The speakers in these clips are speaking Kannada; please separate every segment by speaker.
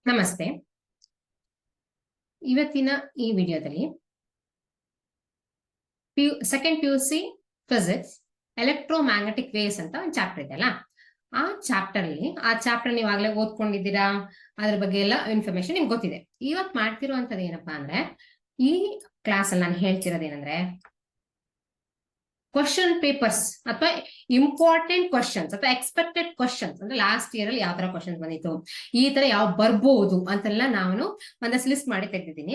Speaker 1: ನಮಸ್ತೆ. ಇವತ್ತಿನ ಈ ವಿಡಿಯೋದಲ್ಲಿ second PUC physics electromagnetic waves ಅಂತ ಒಂದು ಚಾಪ್ಟರ್ ಇದೆಯಲ್ಲ, ಆ ಚಾಪ್ಟರ್ ನೀವು ಆಗ್ಲೇ ಓದ್ಕೊಂಡಿದ್ದೀರಾ, ಅದ್ರ ಬಗ್ಗೆ ಎಲ್ಲ ಇನ್ಫಾರ್ಮೇಶನ್ ನಿಮ್ಗೆ ಗೊತ್ತಿದೆ. ಇವತ್ತು ಮಾಡ್ತಿರುವಂತದ್ದು ಏನಪ್ಪಾ ಅಂದ್ರೆ, ಈ ಕ್ಲಾಸ್ ಅಲ್ಲಿ ನಾನು ಹೇಳ್ತಿರೋದೇನಂದ್ರೆ ಕ್ವಶನ್ ಪೇಪರ್ಸ್ ಅಥವಾ ಇಂಪಾರ್ಟೆಂಟ್ ಕ್ವಶನ್ಸ್ ಅಥವಾ ಎಕ್ಸ್ಪೆಕ್ಟೆಡ್ ಕ್ವಶನ್ಸ್ ಅಂದ್ರೆ ಲಾಸ್ಟ್ ಇಯರ್ ಅಲ್ಲಿ ಯಾವ ತರ ಕ್ವಶನ್ಸ್ ಬಂದಿತ್ತು, ಈ ತರ ಯಾವ ಬರ್ಬೋದು ಅಂತೆಲ್ಲ ನಾನು ಒಂದಷ್ಟು ಲಿಸ್ಟ್ ಮಾಡಿ ತೆಗೆದಿದ್ದೀನಿ.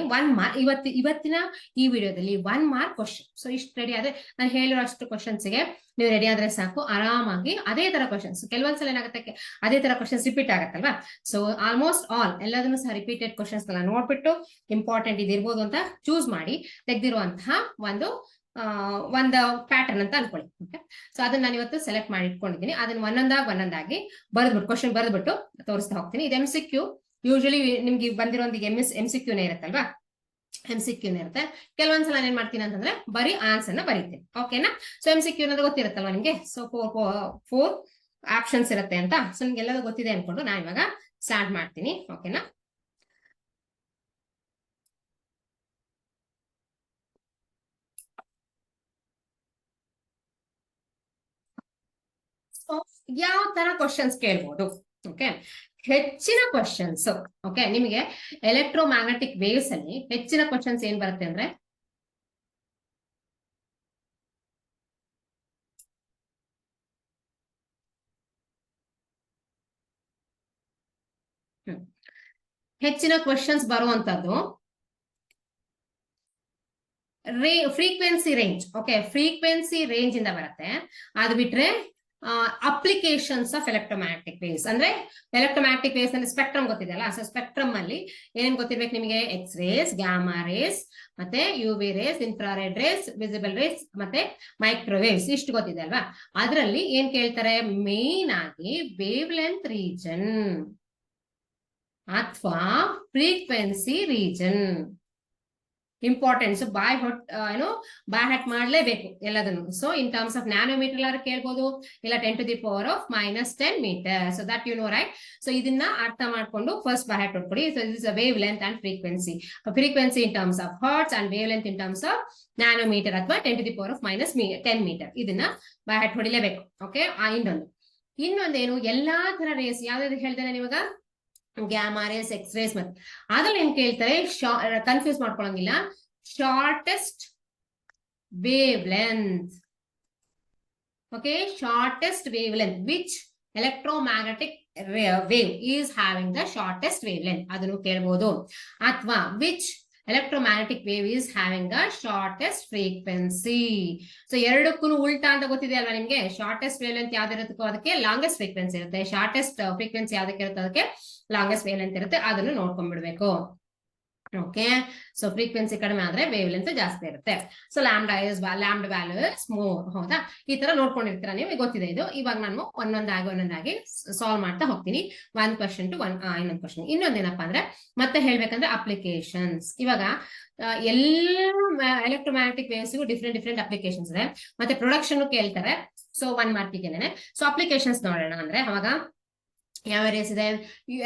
Speaker 1: ಇವತ್ತಿನ ಈ ವಿಡಿಯೋದಲ್ಲಿ 1 ಮಾರ್ಕ್ ಕ್ವಶನ್. ಸೊ ಇಷ್ಟು ರೆಡಿ ಆದ್ರೆ, ನಾನು ಹೇಳಿರೋ ಅಷ್ಟು ಕ್ವಶನ್ಸ್ಗೆ ನೀವು ರೆಡಿ ಆದ್ರೆ ಸಾಕು, ಆರಾಮಾಗಿ ಅದೇ ತರ ಕ್ವಶನ್ಸ್ ಕೆಲವೊಂದ್ಸಲ ಏನಾಗುತ್ತೆ, ಅದೇ ತರ ಕ್ವಶನ್ಸ್ ರಿಪೀಟ್ ಆಗತ್ತಲ್ವಾ. ಸೊ ಆಲ್ಮೋಸ್ಟ್ ಆಲ್ ಎಲ್ಲದನ್ನು ಸಹ ರಿಪೀಟೆಡ್ ಕ್ವಶನ್ಸ್ ಎಲ್ಲ ನೋಡ್ಬಿಟ್ಟು ಇಂಪಾರ್ಟೆಂಟ್ ಇದಿರ್ಬೋದು ಅಂತ ಚೂಸ್ ಮಾಡಿ ತೆಗೆದಿರುವಂತಹ ಒಂದು ಪ್ಯಾಟರ್ನ್ ಅಂತ ಅನ್ಕೊಳ್ಳಿ. ಓಕೆ, ಸೊ ಅದನ್ನ ನಾನು ಇವತ್ತು ಸೆಲೆಕ್ಟ್ ಮಾಡಿ ಇಟ್ಕೊಂಡಿದ್ದೀನಿ. ಅದನ್ನ ಒಂದೊಂದಾಗಿ ಬರೆದ್ಬಿಟ್ಟು ಕ್ವಶನ್ ಬರೆದ್ಬಿಟ್ಟು ತೋರಿಸ್ತಾ ಹೋಗ್ತೀನಿ. ಇದು MCQ. ಯೂಶಲಿ ನಿಮ್ಗೆ ಬಂದಿರೋಂದಿಗೆ MCQನೇ ಇರುತ್ತಲ್ವಾ, MCQನೇ ಇರುತ್ತೆ. ಕೆಲವೊಂದ್ಸಲ ನಾನು ಏನ್ ಮಾಡ್ತೀನಿ ಅಂತಂದ್ರೆ ಬರೀ ಆನ್ಸರ್ ನ ಬರೀತೀನಿ. ಓಕೆನಾ? ಸೊ MCQ ಅನ್ನೋದು ಗೊತ್ತಿರುತ್ತಲ್ವಾ ನಿಮ್ಗೆ. ಸೊ 4 ಆಪ್ಷನ್ಸ್ ಇರುತ್ತೆ ಅಂತ. ಸೊ ನಿಮ್ಗೆ ಎಲ್ಲದೂ ಗೊತ್ತಿದೆ ಅನ್ಕೊಂಡು ನಾನು ಇವಾಗ ಸ್ಟಾರ್ಟ್ ಮಾಡ್ತೀನಿ. ಓಕೆನಾ? ಯಾವ ತರ ಕ್ವಶನ್ಸ್ ಕೇಳ್ಬೋದು? ಓಕೆ, ಹೆಚ್ಚಿನ ಕ್ವಶನ್ಸ್. ಓಕೆ, ನಿಮಗೆ ಎಲೆಕ್ಟ್ರೋಮ್ಯಾಗ್ನೆಟಿಕ್ ವೇವ್ಸ್ ಅಲ್ಲಿ ಹೆಚ್ಚಿನ ಕ್ವಶನ್ಸ್ ಏನ್ ಬರುತ್ತೆ ಅಂದ್ರೆ, ಹೆಚ್ಚಿನ ಕ್ವಶನ್ಸ್ ಬರುವಂತದ್ದು frequency range. Okay, frequency range ಇಂದ ಬರುತ್ತೆ. ಅದು ಬಿಟ್ರೆ ಅಪ್ಲಿಕೇಶನ್ಸ್ ಆಫ್ ಎಲೆಕ್ಟ್ರೋಮ್ಯಾಗ್ನೆಟಿಕ್ ವೇವ್ಸ್ ಅಂದ್ರೆ ಎಲೆಕ್ಟ್ರೋಮ್ಯಾಗ್ನೆಟಿಕ್ ವೇವ್ಸ್ ಅಂದ್ರೆ ಸ್ಪೆಕ್ಟ್ರಮ್ ಗೊತ್ತಿದೆಯಲ್ಲ. ಸೊ ಸ್ಪೆಕ್ಟ್ರಮ್ ಅಲ್ಲಿ ಏನೇನ್ ಗೊತ್ತಿರ್ಬೇಕು ನಿಮಗೆ? ಎಕ್ಸ್ ರೇಸ್, ಗ್ಯಾಮಾ ರೇಸ್, ಮತ್ತೆ UV rays, infrared rays, visible rays, ಮತ್ತೆ ಮೈಕ್ರೋವೇವ್ಸ್, ಇಷ್ಟು ಗೊತ್ತಿದೆ ಅಲ್ವಾ. ಅದರಲ್ಲಿ ಏನ್ ಕೇಳ್ತಾರೆ? ಮೇನ್ ಆಗಿ ವೇವ್ ಲೆಂತ್ ರೀಜನ್ ಅಥವಾ frequency region. Importance by heart ಮಾಡ್ಲೇಬೇಕು ಎಲ್ಲದನ್ನು. So in terms of nanometer ಎಲ್ಲರೂ ಕೇಳ್ಬೋದು, ಇಲ್ಲ 10⁻⁻10 metre. So that you know, right? So ಇದನ್ನ ಅರ್ಥ ಮಾಡ್ಕೊಂಡು ಫಸ್ಟ್ ಬೈ ಹ್ಯಾಟ್ ಹೊಡ್ಕೊಡಿ. So this is wavelength and frequency. Frequency in terms of hertz and wavelength in terms of nanometer ಅಥವಾ 10⁻⁻10 ಮೀಟರ್. ಇದನ್ನ ಬೈ ಹ್ಯಾಟ್ ಹೊಡಿಲೇಬೇಕು. ಓಕೆ, ಇನ್ನೊಂದೇನು, ಎಲ್ಲಾ ತರ ರೇಸ್ ಯಾವ್ದಾದ್ರು ಹೇಳ್ತೇನೆ ಇವಾಗ, ಗ್ಯಾಮಾ ರೇಸ್, ಎಕ್ಸ್ ರೇಸ್, ಮತ್ತೆ ಅದ್ರಲ್ಲಿ ಏನ್ ಕೇಳ್ತಾರೆ, ಕನ್ಫ್ಯೂಸ್ ಮಾಡ್ಕೊಳಂಗಿಲ್ಲ, shortest wavelength. Okay, shortest wavelength, which electromagnetic wave is having the shortest wavelength, ಅದನ್ನು ಕೇಳ್ಬೋದು. ಅಥವಾ which electromagnetic wave is having the shortest frequency. So ಎರಡಕ್ಕೂ ಉಲ್ಟಾ ಅಂತ ಗೊತ್ತಿದೆ ಅಲ್ವಾ ನಿಮ್ಗೆ. ಶಾರ್ಟೆಸ್ಟ್ ವೇವ್ ಲೆಂತ್ ಯಾವ್ದಿರುತ್ತೋ ಅದಕ್ಕೆ ಲಾಂಗೆಸ್ಟ್ ಫ್ರೀಕ್ವೆನ್ಸಿ ಇರುತ್ತೆ, ಶಾರ್ಟೆಸ್ಟ್ ಫ್ರೀಕ್ವೆನ್ಸಿ ಯಾವ್ದಕ್ಕೆ ಇರುತ್ತೆ ಅದಕ್ಕೆ ಲಾಂಗೆಸ್ಟ್ ವೇವ್ ಲೆಂತ್ ಇರುತ್ತೆ. ಅದನ್ನು ನೋಡ್ಕೊಂಡ್ಬಿಡ್ಬೇಕು. ಓಕೆ, ಸೊ ಫ್ರೀಕ್ವೆನ್ಸಿ ಕಡಿಮೆ ಆದ್ರೆ ವೇವ್ ಲೆಂತ್ ಜಾಸ್ತಿ ಇರುತ್ತೆ. So lambda value is more. ಹೌದಾ? ಈ ತರ ನೋಡ್ಕೊಂಡಿರ್ತೀರಾ ನೀವು, ಗೊತ್ತಿದೆ ಇದು. ಇವಾಗ ನಾನು ಒಂದೊಂದಾಗಿ ಸಾಲ್ವ್ ಮಾಡ್ತಾ ಹೋಗ್ತೀನಿ. ಒನ್ ಕ್ವಶನ್ ಟು ಇನ್ನೊಂದು ಕ್ವಶನ್. ಇನ್ನೊಂದೇನಪ್ಪಾ ಅಂದ್ರೆ, ಮತ್ತೆ ಹೇಳ್ಬೇಕಂದ್ರೆ ಅಪ್ಲಿಕೇಶನ್ಸ್. ಇವಾಗ ಎಲ್ಲ ಎಲೆಕ್ಟ್ರೋಮ್ಯಾಗ್ನೆಟಿಕ್ ವೇವ್ಸ್ಗೂ ಡಿಫ್ರೆಂಟ್ ಅಪ್ಲಿಕೇಶನ್ಸ್ ಇದೆ. ಮತ್ತೆ ಪ್ರೊಡಕ್ಷನ್ ಕೇಳ್ತಾರೆ. ಸೊ 1 ಮಾರ್ಕಿಗೆ. ಸೊ ಅಪ್ಲಿಕೇಶನ್ಸ್ ನೋಡೋಣ ಅಂದ್ರೆ, ಅವಾಗ ಯಾವ ರೇಸ್ ಇದೆ?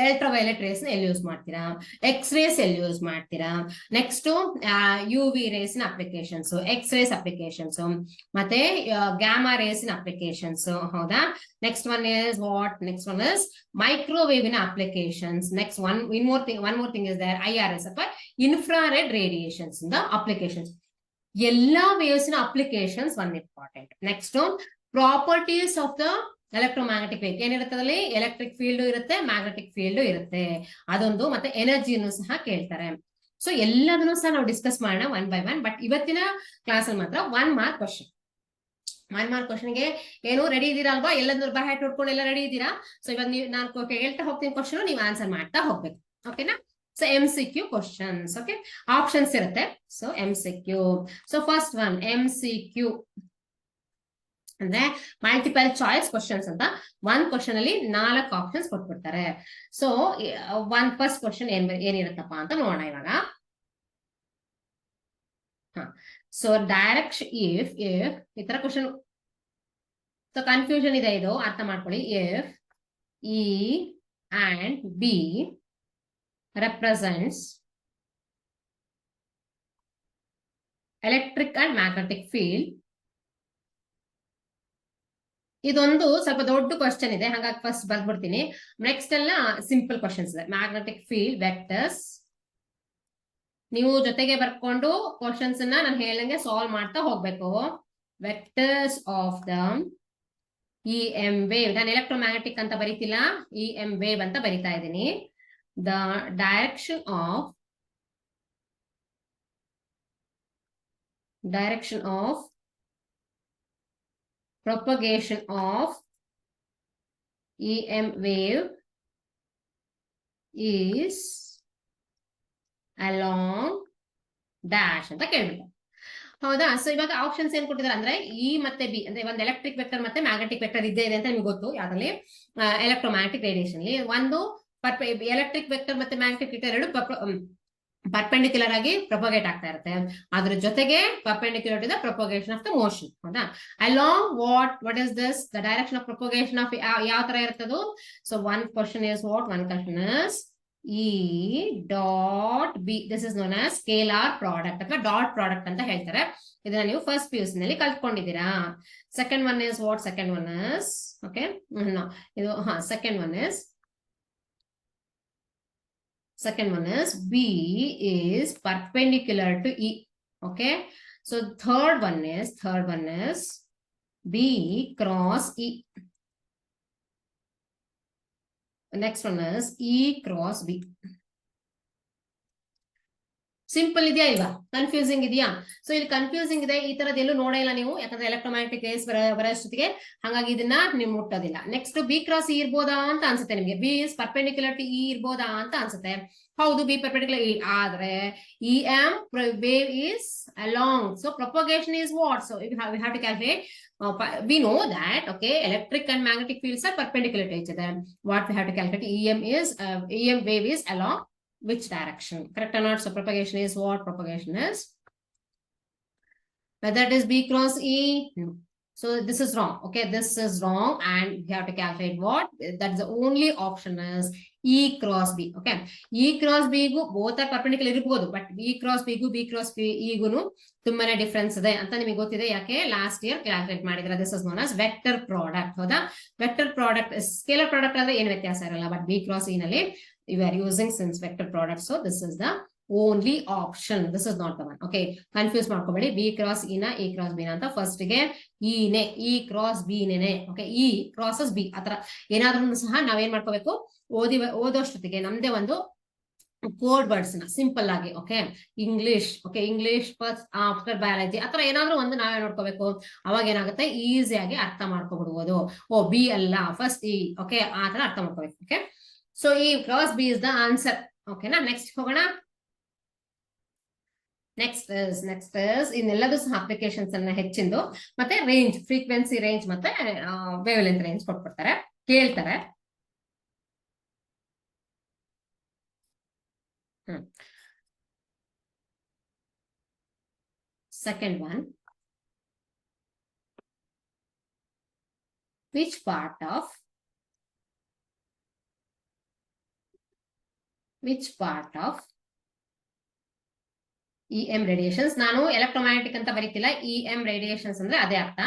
Speaker 1: ಅಲ್ಟ್ರಾವೈಲೆಟ್ ರೇಸ್ ನ ಎಲ್ಲಿ ಯೂಸ್ ಮಾಡ್ತೀರಾ, ಎಕ್ಸ್ ರೇಸ್ ಎಲ್ಲಿ ಯೂಸ್ ಮಾಡ್ತೀರಾ, ನೆಕ್ಸ್ಟ್ UV ರೇಸ್ ನ ಅಪ್ಲಿಕೇಶನ್ಸ್, ಎಕ್ಸ್ ರೇಸ್ ಅಪ್ಲಿಕೇಶನ್ಸ್, ಮತ್ತೆ ಗ್ಯಾಮಾ ರೇಸ್ ನ ಅಪ್ಲಿಕೇಶನ್ಸ್. ಹೌದಾ? ನೆಕ್ಸ್ಟ್ ಒನ್ ಇಸ್ ಮೈಕ್ರೋವೇವ್ ನ applications. Next one more thing is there, IRS ಅಥವಾ ಇನ್ಫ್ರಾರೆಡ್ ರೇಡಿಯೇಷನ್ಸ್ ಇಂದ ಅಪ್ಲಿಕೇಶನ್ಸ್. ಎಲ್ಲಾ ವೇವ್ಸ್ ನ applications one important. Next properties of the electromagnetic wave. ಏನಿರುತ್ತದಲ್ಲಿ ಎಲೆಕ್ಟ್ರಿಕ್ ಫೀಲ್ಡ್ ಇರುತ್ತೆ, ಮ್ಯಾಗ್ನೆಟಿಕ್ ಫೀಲ್ಡ್ ಇರುತ್ತೆ, ಅದೊಂದು. ಮತ್ತೆ ಎನರ್ಜಿಯನ್ನು ಸಹ ಕೇಳ್ತಾರೆ. ಸೊ ಎಲ್ಲದನ್ನು ಸಹ ನಾವು ಡಿಸ್ಕಸ್ ಮಾಡೋಣ ಒನ್ ಬೈ ಒನ್. ಬಟ್ ಇವತ್ತಿನ ಕ್ಲಾಸ್ ಅಲ್ಲಿ ಮಾತ್ರ 1 ಮಾರ್ಕ್ ಕ್ವಶನ್. 1 ಮಾರ್ಕ್ ಕ್ವಶನ್ಗೆ ಏನು ರೆಡಿ ಇದ್ದೀರಾ ಅಲ್ವಾ? ಎಲ್ಲದನ್ನು ಬೈ ಹ್ಯಾಟ್ ನೋಡ್ಕೊಂಡು ಎಲ್ಲ ರೆಡಿ ಇದ್ದೀರಾ? ಸೊ ಇವಾಗ ನಾನು ಹೇಳ್ತಾ ಹೋಗ್ತೀನಿ ಕ್ವಶನ್, ನೀವು ಆನ್ಸರ್ ಮಾಡ್ತಾ ಹೋಗ್ಬೇಕು. ಓಕೆನಾ? So MCQ questions. Okay, options ಇರುತ್ತೆ. So MCQ. So first one MCQ ಅಂದ್ರೆ ಮಲ್ಟಿಪಲ್ ಚಾಯ್ಸ್ ಕ್ವಶನ್ಸ್ ಅಂತ. 1 ಕ್ವಶನ್ ಅಲ್ಲಿ 4 ಆಪ್ಷನ್ಸ್ ಕೊಟ್ಬಿಡ್ತಾರೆ. ಸೊ ಫಸ್ಟ್ ಕ್ವಶನ್ ಏನಿರುತ್ತಪ್ಪ ಅಂತ ನೋಡೋಣ ಇವಾಗ. ಸೊ ಡೈರೆಕ್ಷನ್ ಇಫ್ ಈ ತರ ಕ್ವಶನ್. ಸೊ ಕನ್ಫ್ಯೂಷನ್ ಇದೆ, ಇದು ಅರ್ಥ ಮಾಡ್ಕೊಳ್ಳಿ. If E and B represents electric and magnetic field. ಇದೊಂದು ಸ್ವಲ್ಪ ದೊಡ್ಡ ಕ್ವಶನ್ ಇದೆ, ಹಾಗಾಗಿ ಫಸ್ಟ್ ಬರ್ಬಿಡ್ತೀನಿ. ನೆಕ್ಸ್ಟ್ ಎಲ್ಲ ಸಿಂಪಲ್ ಕ್ವಶನ್ಸ್ ಇದೆ. ಮ್ಯಾಗ್ನೆಟಿಕ್ ಫೀಲ್ಡ್ ವೆಕ್ಟರ್ಸ್, ನೀವು ಜೊತೆಗೆ ಬರ್ಕೊಂಡು ಕ್ವಶನ್ಸ್ ನಾನು ಹೇಳಂಗೆ ಸಾಲ್ವ್ ಮಾಡ್ತಾ ಹೋಗ್ಬೇಕು. Vectors of the EM wave, ನಾನು ಎಲೆಕ್ಟ್ರೋಮ್ಯಾಗ್ನೆಟಿಕ್ ಅಂತ ಬರೀತಿಲ್ಲ, EM ವೇವ್ ಅಂತ ಬರಿತಾ ಇದ್ದೀನಿ. The direction of propagation of EM wave is along dash ಅಂತ ಕೇಳ್ಬಿಟ್ಟು. ಹೌದಾ? ಸೊ ಇವಾಗ ಆಪ್ಷನ್ಸ್ ಏನ್ ಕೊಟ್ಟಿದ್ದಾರೆ ಅಂದ್ರೆ ಇ ಮತ್ತೆ ಬಿ, ಅಂದ್ರೆ ಒಂದು ಎಲೆಕ್ಟ್ರಿಕ್ ವೆಕ್ಟರ್ ಮತ್ತೆ ಮ್ಯಾಗ್ನೆಟಿಕ್ ವೆಕ್ಟರ್ ಇದೆ ಅಂತ ನಿಮ್ಗೆ ಗೊತ್ತು ಯಾವ್ದ್ರಲ್ಲಿ, ಎಲೆಕ್ಟ್ರೋಮ್ಯಾಗ್ನೆಟಿಕ್ ರೇಡಿಯೇಷನ್. ಒಂದು ಎಲೆಕ್ಟ್ರಿಕ್ ವೆಕ್ಟರ್ ಮತ್ತೆ ಮ್ಯಾಗ್ನೆಟಿಕ್ ವೆಕ್ಟರ್ ಎರಡು ಪರ್ಪೆಂಡಿಕ್ಯುಲರ್ ಆಗಿ ಪ್ರೊಪಗೇಟ್ ಆಗ್ತಾ ಇರುತ್ತೆ, ಅದ್ರ ಜೊತೆಗೆ perpendicular to the propagation of the motion. ಹೌದಾ? Along what is this, the direction of propagation of ಯಾವ ತರ ಇರ್ತದು. So one question is one question is E dot B. This is known as scalar product ಅಥವಾ ಡಾಟ್ ಪ್ರಾಡಕ್ಟ್ ಅಂತ ಹೇಳ್ತಾರೆ. ಇದನ್ನ ನೀವು ಫಸ್ಟ್ PUC ನಲ್ಲಿ ಕಲ್ತ್ಕೊಂಡಿದ್ದೀರಾ. Second one is what, second one is okay ಇದು second one is B is perpendicular to E. Okay, so third one is B cross E. Next one is E cross B. Simple ಇದೆಯಾ ಇಲ್ವಾ? ಕನ್ಫ್ಯೂಸಿಂಗ್ ಇದೆಯಾ? ಸೊ ಇಲ್ಲಿ ಕನ್ಫ್ಯೂಸಿಂಗ್ ಇದೆ, ಈ ತರದ್ ಎಲ್ಲೂ ನೋಡೇ ಇಲ್ಲ ನೀವು, ಯಾಕಂದ್ರೆ ಎಲೆಕ್ಟ್ರೋಮ್ಯಾಗ್ನೆಟಿಕ್ ವೇವ್ಸ್ ಬರೋಷ್ಟೊತ್ತಿಗೆ, ಹಾಗಾಗಿ ಇದನ್ನ ನೀವು ಮುಟ್ಟೋದಿಲ್ಲ. ನೆಕ್ಸ್ಟ್ ಬಿ ಕ್ರಾಸ್ ಇ ಇರ್ಬೋದಾ ಅಂತ ಅನ್ಸುತ್ತೆ ನಿಮ್ಗೆ. B is perpendicular to E ಇರ್ಬೋದಾ ಅಂತ ಅನ್ಸುತ್ತೆ. ಹೌದು, ಬಿ ಪರ್ಪೆಂಡಿಕ್ಯುಲರ್ ಇ, ಆದ್ರೆ EM wave is along, so propagation is what? So we have to calculate. We know that okay, electric and magnetic fields are perpendicular to each other. What we have to calculate, EM wave is along which direction? Correct or not? So propagation is what? Propagation is whether it is B cross E. No. So this is wrong. Okay, this is wrong, and we have to calculate what? That's the only option is E cross B. Okay, E cross B gu both are perpendicular irbodu, but E cross B gu B cross E guನು ತುಂಬಾನೇ ಡಿಫರೆನ್ಸ್ ಇದೆ ಅಂತ ನಿಮಗೆ ಗೊತ್ತಿದೆ, ಯಾಕೆ ಲಾಸ್ಟ್ ಇಯರ್ ಕ್ಯಾಲ್ಕುಲೇಟ್ ಮಾಡಿದ್ರೆ. This is known as vector product. ಹೌದಾ? ವೆಕ್ಟರ್ ಪ್ರಾಡಕ್ಟ್, ಸ್ಕೇಲರ್ ಪ್ರಾಡಕ್ಟ್ ಅಂದ್ರೆ ಏನು ವ್ಯತ್ಯಾಸ ಇರಲ್ಲ, ಬಟ್ B cross E ನಲ್ಲಿ we are using since vector product, so this is the only option. This is not the one. Okay, confuse ಮಾಡ್ಕೋಬೇಡಿ. B cross E ನ E cross B ನ ಅಂತ ಫಸ್ಟ್ ಗೆ E ನೇ E cross B ನೇ. ಓಕೆ, E crosses B ಆತರ ಏನಾದ್ರೂ ಸಹ ನಾವೇನ್ ಮಾಡ್ಕೋಬೇಕು, ಓದೋಷ್ಟೊತ್ತಿಗೆ ನಮ್ದೇ ಒಂದು ಕೋಡ್ ವರ್ಡ್ಸ್ ನ ಸಿಂಪಲ್ ಆಗಿ, okay, English first after biology ಆತರ ಏನಾದ್ರೂ ಒಂದು ನಾವೇ ನೋಡ್ಕೋಬೇಕು. ಅವಾಗ ಏನಾಗುತ್ತೆ, ಈಸಿಯಾಗಿ ಅರ್ಥ ಮಾಡ್ಕೊಬಿಡ್ಬೋದು. ಓ ಬಿ ಅಲ್ಲ ಫಸ್ಟ್ ಇ, ಓಕೆ, ಆತರ ಅರ್ಥ ಮಾಡ್ಕೋಬೇಕು. Okay, so E cross B is the answer. ಓಕೆನಾ? ನೆಕ್ಸ್ಟ್ ಹೋಗೋಣ. ನೆಕ್ಸ್ಟ್ ಇಸ್ ಇನ್ನೆಲ್ಲದೂ ಸಹ ಅಪ್ಲಿಕೇಶನ್ಸ್ ಅನ್ನ ಹೆಚ್ಚಿಂದು ಮತ್ತೆ ರೇಂಜ್, ಫ್ರೀಕ್ವೆನ್ಸಿ ರೇಂಜ್ ಮತ್ತೆ ವೇವ್ ಲೆಂತ್ ರೇಂಜ್ ಕೊಟ್ಬಿಡ್ತಾರೆ, ಕೇಳ್ತಾರೆ. Second one, which part of EM radiations, ನಾನು ಎಲೆಕ್ಟ್ರೋಮ್ಯಾಗ್ನೆಟಿಕ್ ಅಂತ ಬರೀತಿಲ್ಲ, EM radiations ಅಂದ್ರೆ ಅದೇ ಅರ್ಥ.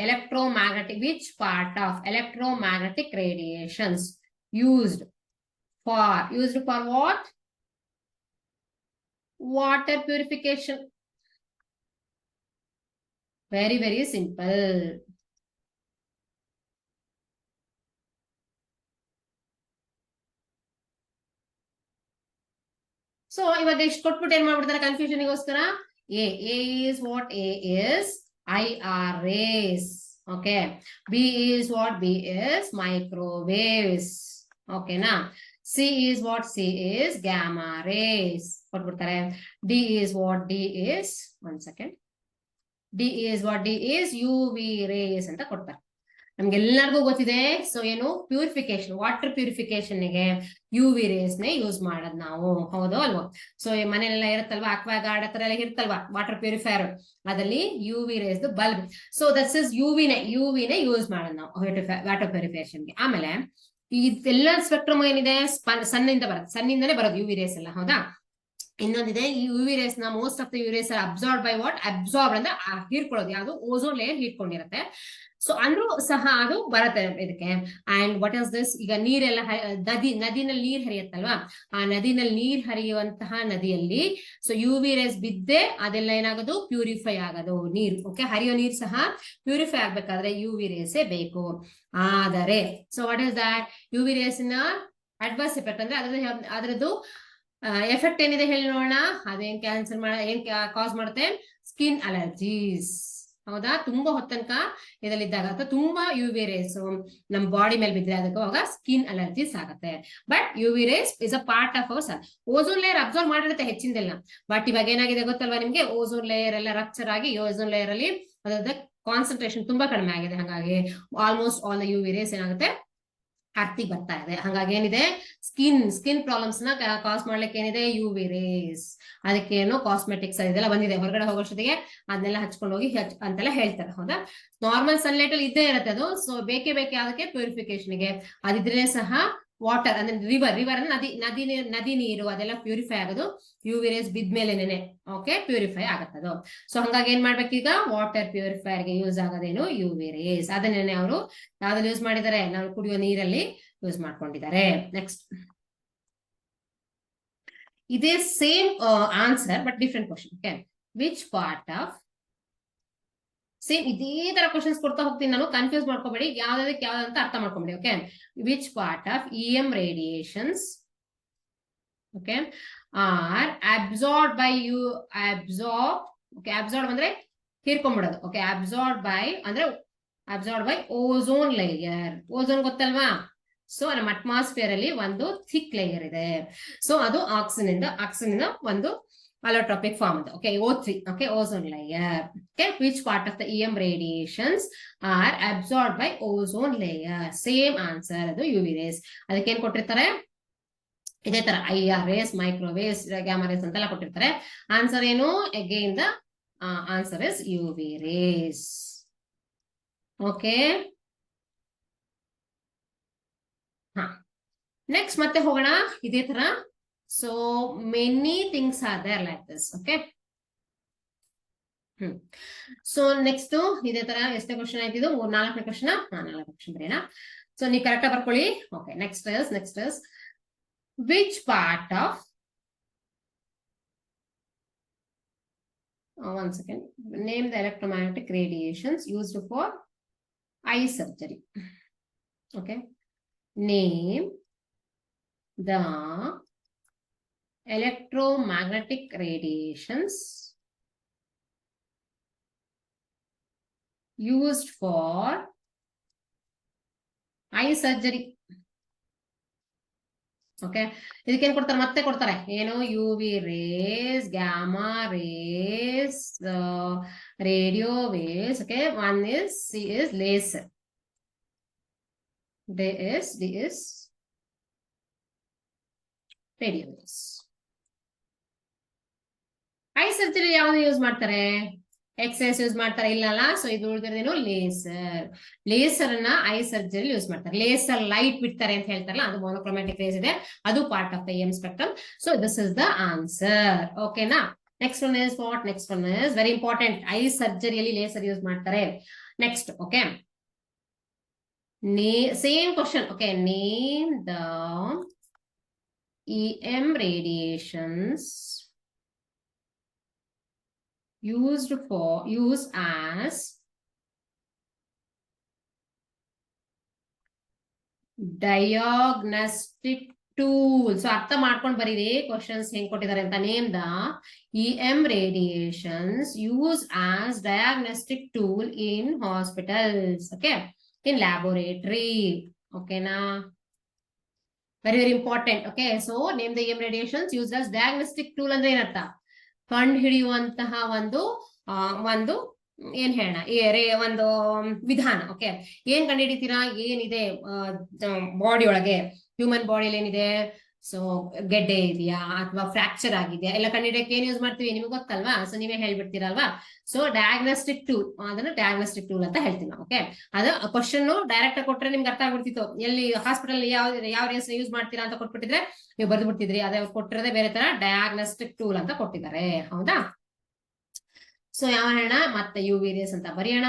Speaker 1: electromagnetic, which part of electromagnetic radiations used for what? Water purification. Very, very simple. So ಇವಾಗ ಇಷ್ಟು ಕೊಟ್ಬಿಟ್ಟು ಏನ್ ಮಾಡ್ಬಿಡ್ತಾರೆ ಕನ್ಫ್ಯೂಷನ್ ಗೋಸ್ಕರ. A is what? A is IR rays. Okay, B is what? B is microwaves. Okay na? C is what? C is gamma rays. ಕೊಟ್ಬಿಡ್ತಾರೆ. D is what? D is one second. D is what? D is UV rays ಅಂತ ಕೊಡ್ತಾರೆ. ನಮ್ಗೆಲ್ಲರಿಗೂ ಗೊತ್ತಿದೆ. ಸೊ ಏನು, ಪ್ಯೂರಿಫಿಕೇಶನ್, ವಾಟರ್ ಪ್ಯೂರಿಫಿಕೇಶನ್ ಗೆ UV ರೇಸ್ ನೇ ಯೂಸ್ ಮಾಡೋದು ನಾವು, ಹೌದು ಅಲ್ವಾ? ಸೊ ಮನೆಯಲ್ಲೆಲ್ಲ ಇರುತ್ತಲ್ವಾ, ಅಕ್ವಾಗಾರ್ಡ್ ಹತ್ರ ಎಲ್ಲ ಇರುತ್ತಲ್ವಾ ವಾಟರ್ ಪ್ಯೂರಿಫೈಯರ್, ಅದಲ್ಲಿ UV rays bulb. So that's is UV ನೇ ಯೂಸ್ ಮಾಡೋದು ನಾವು ವಾಟರ್ ಪ್ಯೂರಿಫಿಕೇಶನ್ ಗೆ. ಆಮೇಲೆ ಇದೆಲ್ಲ ಸ್ಪೆಕ್ಟ್ರಮ್ ಏನಿದೆ ಸನ್ನಿಂದ ಬರುತ್ತೆ, ಸನ್ನಿಂದನೇ ಬರೋದು UV ರೇಸ್ ಎಲ್ಲ, ಹೌದಾ. ಇನ್ನೊಂದಿದೆ, ಈ UV ರೇಸ್ ನ most of the UV rays absorb by what, absorb ಅಂದ್ರೆ ಹೀರ್ಕೊಳ್ಳೋದು, ಯಾವುದು ಓಝೋನ್ ಲೇಯರ್ ಹೀರ್ಕೊಂಡಿರುತ್ತೆ. ಸೊ ಅಂದ್ರೂ ಸಹ ಅದು ಬರುತ್ತೆ ಇದಕ್ಕೆ. ಅಂಡ್ ವಾಟ್ ಇಸ್ ದಿಸ್, ಈಗ ನೀರೆಲ್ಲ ನದಿನಲ್ಲಿ ನೀರ್ ಹರಿಯುತ್ತಲ್ವಾ, ಆ ನದಿನಲ್ಲಿ ನೀರ್ ಹರಿಯುವಂತಹ ನದಿಯಲ್ಲಿ ಸೊ UV ರೇಸ್ ಬಿದ್ದೆ ಅದೆಲ್ಲ ಏನಾಗೋದು, ಪ್ಯೂರಿಫೈ ಆಗೋದು ನೀರು. ಓಕೆ, ಹರಿಯೋ ನೀರು ಸಹ ಪ್ಯೂರಿಫೈ ಆಗ್ಬೇಕಾದ್ರೆ UV ರೇಸೇ ಬೇಕು. ಆದರೆ so what is that, UV rays ನ ಅಡ್ವರ್ಸ್ ಎಫೆಕ್ಟ್ ಅಂದ್ರೆ ಅದ್ರದ್ದು ಎಫೆಕ್ಟ್ ಏನಿದೆ ಹೇಳಿ ನೋಡೋಣ. ಅದೇನ್ ಕ್ಯಾನ್ಸರ್ ಏನ್ ಕಾಸ್ ಮಾಡುತ್ತೆ, ಸ್ಕಿನ್ ಅಲರ್ಜೀಸ್, ಹೌದಾ. ತುಂಬಾ ಹೊತ್ತನಕ ಇದರಲ್ಲಿದ್ದಾಗ ಅಥವಾ ತುಂಬಾ UV ರೇಸ್ ನಮ್ಮ ಬಾಡಿ ಮೇಲೆ ಬಿದ್ದರೆ ಅದಕ್ಕೆ ಅವಾಗ ಸ್ಕಿನ್ ಅಲರ್ಜೀಸ್ ಆಗುತ್ತೆ. But UV rays is a part of our sun. Ozone layer absorb ಮಾಡಿರುತ್ತೆ ಹೆಚ್ಚಿಂದೆಲ್ಲ, ಬಟ್ ಇವಾಗ ಏನಾಗಿದೆ ಗೊತ್ತಲ್ವಾ ನಿಮ್ಗೆ, ಓಝೋನ್ ಲೇಯರ್ ಎಲ್ಲ ರಪ್ಚರ್ ಆಗಿ ಓಝೋನ್ ಲೇಯರ್ ಅಲ್ಲಿ ಅದರ ಕಾನ್ಸಂಟ್ರೇಷನ್ ತುಂಬಾ ಕಡಿಮೆ ಆಗಿದೆ. ಹಾಗಾಗಿ almost all the UV rays ಏನಾಗುತ್ತೆ, ಅರ್ತಿಗೆ ಬರ್ತಾ ಇದೆ. ಹಾಗಾಗಿ ಏನಿದೆ, ಸ್ಕಿನ್ ಪ್ರಾಬ್ಲಮ್ಸ್ ನ ಕಾಸ್ ಮಾಡ್ಲಿಕ್ಕೆ ಏನಿದೆ, UV ರೇಸ್. ಅದಕ್ಕೇನು ಕಾಸ್ಮೆಟಿಕ್ಸ್ ಇದೆಲ್ಲ ಬಂದಿದೆ, ಹೊರಗಡೆ ಹೋಗೋಷ್ಟೊತ್ತಿಗೆ ಅದನ್ನೆಲ್ಲ ಹಚ್ಕೊಂಡು ಹೋಗಿ ಅಂತೆಲ್ಲ ಹೇಳ್ತಾರೆ, ಹೌದಾ. ನಾರ್ಮಲ್ ಸನ್ಲೈಟ್ ಅಲ್ಲಿ ಇದ್ದೇ ಇರುತ್ತೆ ಅದು. ಸೊ ಬೇಕೇ ಅದಕ್ಕೆ ಪ್ಯೂರಿಫಿಕೇಶನ್ ಗೆ ಅದಿದ್ರೆ ಸಹ ವಾಟರ್ ಅಂದ್ರೆ ರಿವರ್ ಅಂದ್ರೆ ನದಿ ನೀರು ಅದೆಲ್ಲ ಪ್ಯೂರಿಫೈ ಆಗೋದು UV ರೇಸ್ ಬಿದ್ಮೇಲೆನೆ. ಓಕೆ, ಪ್ಯೂರಿಫೈ ಆಗತ್ತದು. ಸೊ ಹಂಗಾಗಿ ಏನ್ ಮಾಡ್ಬೇಕೀಗ, ವಾಟರ್ ಪ್ಯೂರಿಫೈಯರ್ ಗೆ ಯೂಸ್ ಆಗೋದೇನು, UV ರೇಸ್. ಅದನ್ನೇ ಅವರು ಯಾವ್ದ್ರಲ್ಲಿ ಯೂಸ್ ಮಾಡಿದ್ದಾರೆ, ನಾವು ಕುಡಿಯೋ ನೀರಲ್ಲಿ ಯೂಸ್ ಮಾಡ್ಕೊಂಡಿದ್ದಾರೆ. ನೆಕ್ಸ್ಟ್, ಇದೇ same answer but different question. Okay, which part of, same ಇದೇ ತರ ಕ್ವಶನ್ಸ್ ಕೊಡ್ತಾ ಹೋಗ್ತೀನಿ ನಾನು, ಕನ್ಫ್ಯೂಸ್ ಮಾಡ್ಕೋಬೇಡಿ, ಯಾವ್ದಕ್ಕೆ ಯಾವ್ದಂತ ಅರ್ಥ ಮಾಡ್ಕೊಂಬಿಡಿ. Okay, which part of EM radiations okay are absorb by absorb ಅಂದ್ರೆ ಹೀರ್ಕೊಂಡ್ಬಿಡೋದು. Okay, absorb by ozone layer. Ozone ಗೊತ್ತಲ್ವಾ, ಸೊ ನಮ್ಮ ಅಟ್ಮಾಸ್ಫಿಯರ್ ಅಲ್ಲಿ ಒಂದು ಥಿಕ್ ಲೇಯರ್ ಇದೆ. ಸೊ ಅದು ಆಕ್ಸಿಜನ್ ಒಂದು allotropic form. Okay, O3. Okay, ozone layer. Okay, which part of the EM radiations are absorbed by ozone layer? Same answer. ಅದು UV rays. ಅದಕ್ಕೆ ಏನ್ ಕೊಟ್ಟಿರ್ತಾರೆ, ಇದೇ ತರ IR rays, microwaves, gamma rays ಅಂತೆಲ್ಲ ಕೊಟ್ಟಿರ್ತಾರೆ. ಆನ್ಸರ್ ಏನು, again the answer is UV rays. Okay, ಹಾ, ನೆಕ್ಸ್ಟ್ ಮತ್ತೆ ಹೋಗೋಣ ಇದೇ ತರ. So many things are there like this. Okay. So next ಇದೇ ತರ ಎಷ್ಟೇ ಕ್ವಶನ್ ಆಯ್ತಿದ್ದು, 4ನೇ ಕ್ವಶನ್, 4 ಕ್ವಶನ್ ಬರೆಯೋಣ. ಸೊ ನೀವು ಕರೆಕ್ಟ್ ಆಗಿ ಬರ್ಕೊಳ್ಳಿ. Okay, next is which part of, one second, name the electromagnetic radiations used for eye surgery. Okay, name the electromagnetic radiations used for eye surgery. Okay, ಇದಕ್ಕೇನ್ ಕೊಡ್ತಾರೆ, ಮತ್ತೆ ಕೊಡ್ತಾರೆ ಏನು, UV rays, gamma rays, radio waves. Okay, one is C is laser. D is radio waves. Eye surgery ಯಾವ್ದು ಯೂಸ್ ಮಾಡ್ತಾರೆ, ಎಕ್ಸೈಸ್ ಯೂಸ್ ಮಾಡ್ತಾರೆ ಇಲ್ಲಲ್ಲ. ಸೊ ಇದು ಉಳಿದಿರೋದೇನು, ಲೇಸರ್ ನ ಐ ಸರ್ಜರಿ ಯೂಸ್ ಮಾಡ್ತಾರೆ. ಲೇಸರ್ ಲೈಟ್ ಬಿಡ್ತಾರೆ ಅಂತ ಹೇಳ್ತಾರಲ್ಲ, ಅದು ಮೊನೋಕ್ರೋಮ್ಯಾಟಿಕ್ ರೇಸ್ ಇದೆ, ಅದು part of the EM spectrum. So this is the answer. ಓಕೆನಾ. Next one is what, next one is very important, eye ಸರ್ಜರಿಯಲ್ಲಿ ಲೇಸರ್ ಯೂಸ್ ಮಾಡ್ತಾರೆ. Next, okay, same question. Okay, name the EM radiations used as diagnostic tool. So ಅರ್ಥ ಮಾಡ್ಕೊಂಡು ಬರೀರಿ ಕ್ವಶನ್ಸ್ ಹೆಂಗ್ ಕೊಟ್ಟಿದ್ದಾರೆ ಅಂತ. Name the EM radiations used as diagnostic tool in hospitals. Okay, in laboratory. Okay na, very important. Okay, so name the EM radiations used as diagnostic tool ಅಂದ್ರೆ ಏನರ್ಥ, ಕಂಡು ಹಿಡಿಯುವಂತಹ ಒಂದು ಏನ್ ಹೇಳೋಣ, ಒಂದು ವಿಧಾನ. ಓಕೆ, ಏನ್ ಕಂಡು ಹಿಡಿತೀರಾ, ಏನಿದೆ ಬಾಡಿ ಒಳಗೆ, ಹ್ಯೂಮನ್ ಬಾಡಿಯಲ್ಲಿ ಏನಿದೆ, ಸೊ ಗೆಡ್ಡೆ ಇದೆಯಾ ಅಥವಾ ಫ್ರಾಕ್ಚರ್ ಆಗಿದೆಯಾ ಎಲ್ಲ ಕಂಡಿಡಿಯಕ್ಕೆ ಏನ್ ಯೂಸ್ ಮಾಡ್ತೀವಿ ನಿಮ್ಗೆ ಗೊತ್ತಲ್ವಾ, ಸೊ ನೀವೇ ಹೇಳ್ಬಿಡ್ತೀರಲ್ವಾ. ಸೊ ಡಯಾಗ್ನೋಸ್ಟಿಕ್ ಟೂಲ್, ಅದನ್ನ ಡಯಾಗ್ನೋಸ್ಟಿಕ್ ಟೂಲ್ ಅಂತ ಹೇಳ್ತೀವಿ ನಾವು. ಓಕೆ, ಅದು ಕ್ವಶನ್ ಡೈರೆಕ್ಟ್ ಆಗಿ ಕೊಟ್ರೆ ನಿಮ್ಗೆ ಅರ್ಥ ಆಗ್ಬಿಡ್ತಿತ್ತು, ಎಲ್ಲಿ ಹಾಸ್ಪಿಟಲ್ ಯಾವ ರೇಸ್ ಯೂಸ್ ಮಾಡ್ತೀರಾ ಅಂತ ಕೊಟ್ಬಿಟ್ಟಿದ್ರೆ ನೀವು ಬರ್ದು ಬಿಡ್ತಿದ್ರಿ. ಅದೇ ಕೊಟ್ಟಿರೋದೇ ಬೇರೆ ತರ ಡಯಾಗ್ನೋಸ್ಟಿಕ್ ಟೂಲ್ ಅಂತ ಕೊಟ್ಟಿದ್ದಾರೆ, ಹೌದಾ. ಸೊ ಯಾವ ಹೇಳೋಣ, ಮತ್ತೆ ಯು ವಿ ರೇಸ್ ಅಂತ ಬರೆಯೋಣ.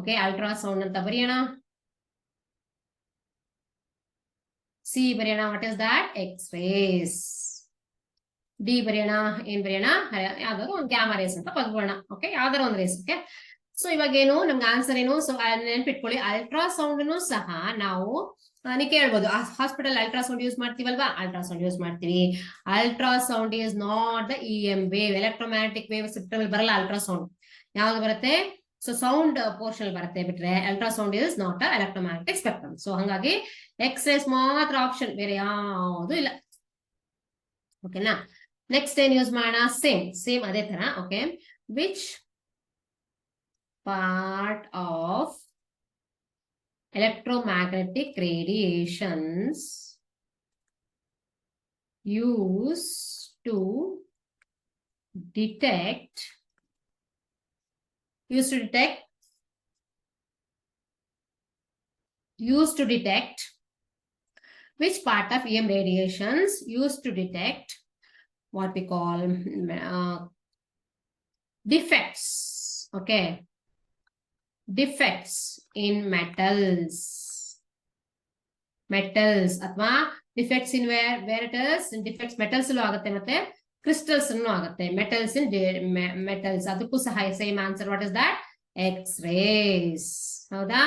Speaker 1: ಓಕೆ, ಅಲ್ಟ್ರಾಸೌಂಡ್ ಅಂತ ಬರೆಯೋಣ. ಸಿ ಬರೆಯೋಣ, what is that, X-race. D ಬರೆಯೋಣ, ಏನ್ ಬರೆಯೋಣ, ಯಾವ್ದಾದ್ರು ಒಂದು ಗ್ಯಾಮಾ ರೇಸ್ ಅಂತ ಬರೆಯೋಣ. ಓಕೆ, ಯಾವ್ದಾರು ಒಂದು ರೇಸ್. ಓಕೆ, ಸೊ ಇವಾಗ ಏನು ನಮ್ಗೆ ಆನ್ಸರ್ ಏನು, ಸೊ ನೆನ್ಪಿಟ್ಕೊಳ್ಳಿ, ಅಲ್ಟ್ರಾಸೌಂಡ್ ಸಹ ನಾವು ನೀವು ಕೇಳ್ಬೋದು, ಹಾಸ್ಪಿಟಲ್ ಅಲ್ಟ್ರಾಸೌಂಡ್ ಯೂಸ್ ಮಾಡ್ತೀವಲ್ವಾ, ಅಲ್ಟ್ರಾಸೌಂಡ್ ಯೂಸ್ ಮಾಡ್ತೀವಿ. Ultrasound is not the EM wave, electromagnetic wave system ಬರಲ್ಲ ಅಲ್ಟ್ರಾಸೌಂಡ್. ಯಾವ್ದು ಬರುತ್ತೆ, ಸೊ ಸೌಂಡ್ ಪೋರ್ಷನ್ ಬರುತ್ತೆ ಬಿಟ್ರೆ ultrasound is not a electromagnetic spectrum. So ಹಂಗಾಗಿ ಎಕ್ಸ್-ರೇಸ್ ಮಾತ್ರ ಆಪ್ಷನ್, ಬೇರೆ ಯಾವುದು ಇಲ್ಲ. ಓಕೆನಾ. ನೆಕ್ಸ್ಟ್ ಏನ್ ಯೂಸ್ ಮಾಡೋಣ, ಸೇಮ್ ಅದೇ ತರ. Okay, which part of electromagnetic radiations used to detect which part of EM radiations used to detect what we call defects. Okay, defects in metals ಅಥವಾ defects in where it is defects metals ಅಲ್ಲೂ ಆಗುತ್ತೆ ಮತ್ತೆ ಕ್ರಿಸ್ಟಲ್ಸ್ ಅನ್ನು ಆಗುತ್ತೆ. ಮೆಟಲ್ಸ್ ಇನ್ ಮೆಟಲ್ಸ್, ಅದಕ್ಕೂ ಸಹ same answer, what is that, X-race. ಹೌದಾ.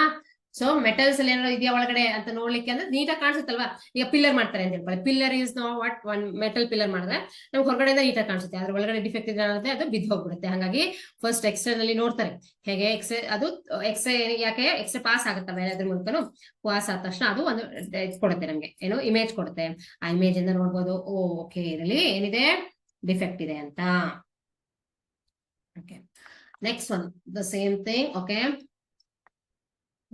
Speaker 1: ಸೊ ಮೆಟಲ್ಸ್ ಅಲ್ಲಿ ಏನಾದ್ರು ಇದೆಯಾ ಒಳಗಡೆ ಅಂತ ನೋಡ್ಲಿಕ್ಕೆ ಅಂದ್ರೆ ನೀಟಾಗಿ ಕಾಣಿಸುತ್ತಲ್ವಾ. ಈಗ ಪಿಲ್ಲರ್ ಮಾಡ್ತಾರೆ ಅಂತ ಹೇಳ್ಕೊಳ್ಳಿ, pillar is no what, one metal pillar ಮಾಡಿದ್ರೆ ನಮ್ಗೆ ಹೊರಗಡೆಯಿಂದ ನೀಟಾಗಿ ಕಾಣಿಸುತ್ತೆ, ಅದ್ರ ಒಳಗಡೆ ಡಿಫೆಕ್ಟ್ ಇದ್ರೆ ಅದು ಬಿದ್ದು ಹೋಗ್ಬಿಡುತ್ತೆ. ಹಾಗಾಗಿ ಫಸ್ಟ್ ಎಕ್ಸ್ರೇ ನಲ್ಲಿ ನೋಡ್ತಾರೆ ಹೇಗೆ ಎಕ್ಸ್ರೇ, ಅದು ಎಕ್ಸ್ರೇ ಯಾಕೆ ಎಕ್ಸ್ರೇ ಪಾಸ್ ಆಗುತ್ತಲ್ಲ ಅದ್ರ ಮೂಲಕನು, ಪಾಸ್ ಆದ ತಕ್ಷಣ ಅದು ಒಂದು ಕೊಡುತ್ತೆ ನಮ್ಗೆ, ಏನು ಇಮೇಜ್ ಕೊಡುತ್ತೆ. ಆ ಇಮೇಜ್ ಇಂದ ನೋಡ್ಬೋದು, ಓಕೆ ಇದರಲ್ಲಿ ಏನಿದೆ, ಡಿಫೆಕ್ಟ್ ಇದೆ ಅಂತ. Okay, next one the same thing. Okay,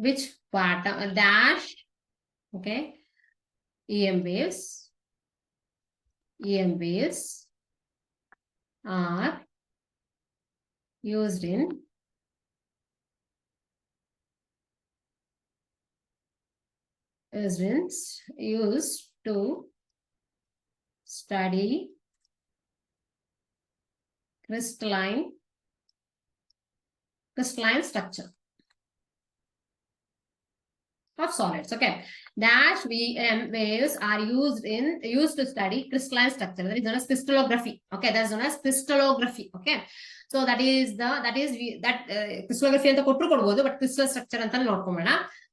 Speaker 1: which part of dash, okay, EM waves are used in to study crystalline structure of solids. Okay, dash EM waves are used to study crystalline structure, that is known as crystallography. Okay, that is known as crystallography. Okay, so that is crystallography anta kotru kodbodu, but crystal structure anta nodkonboಣ.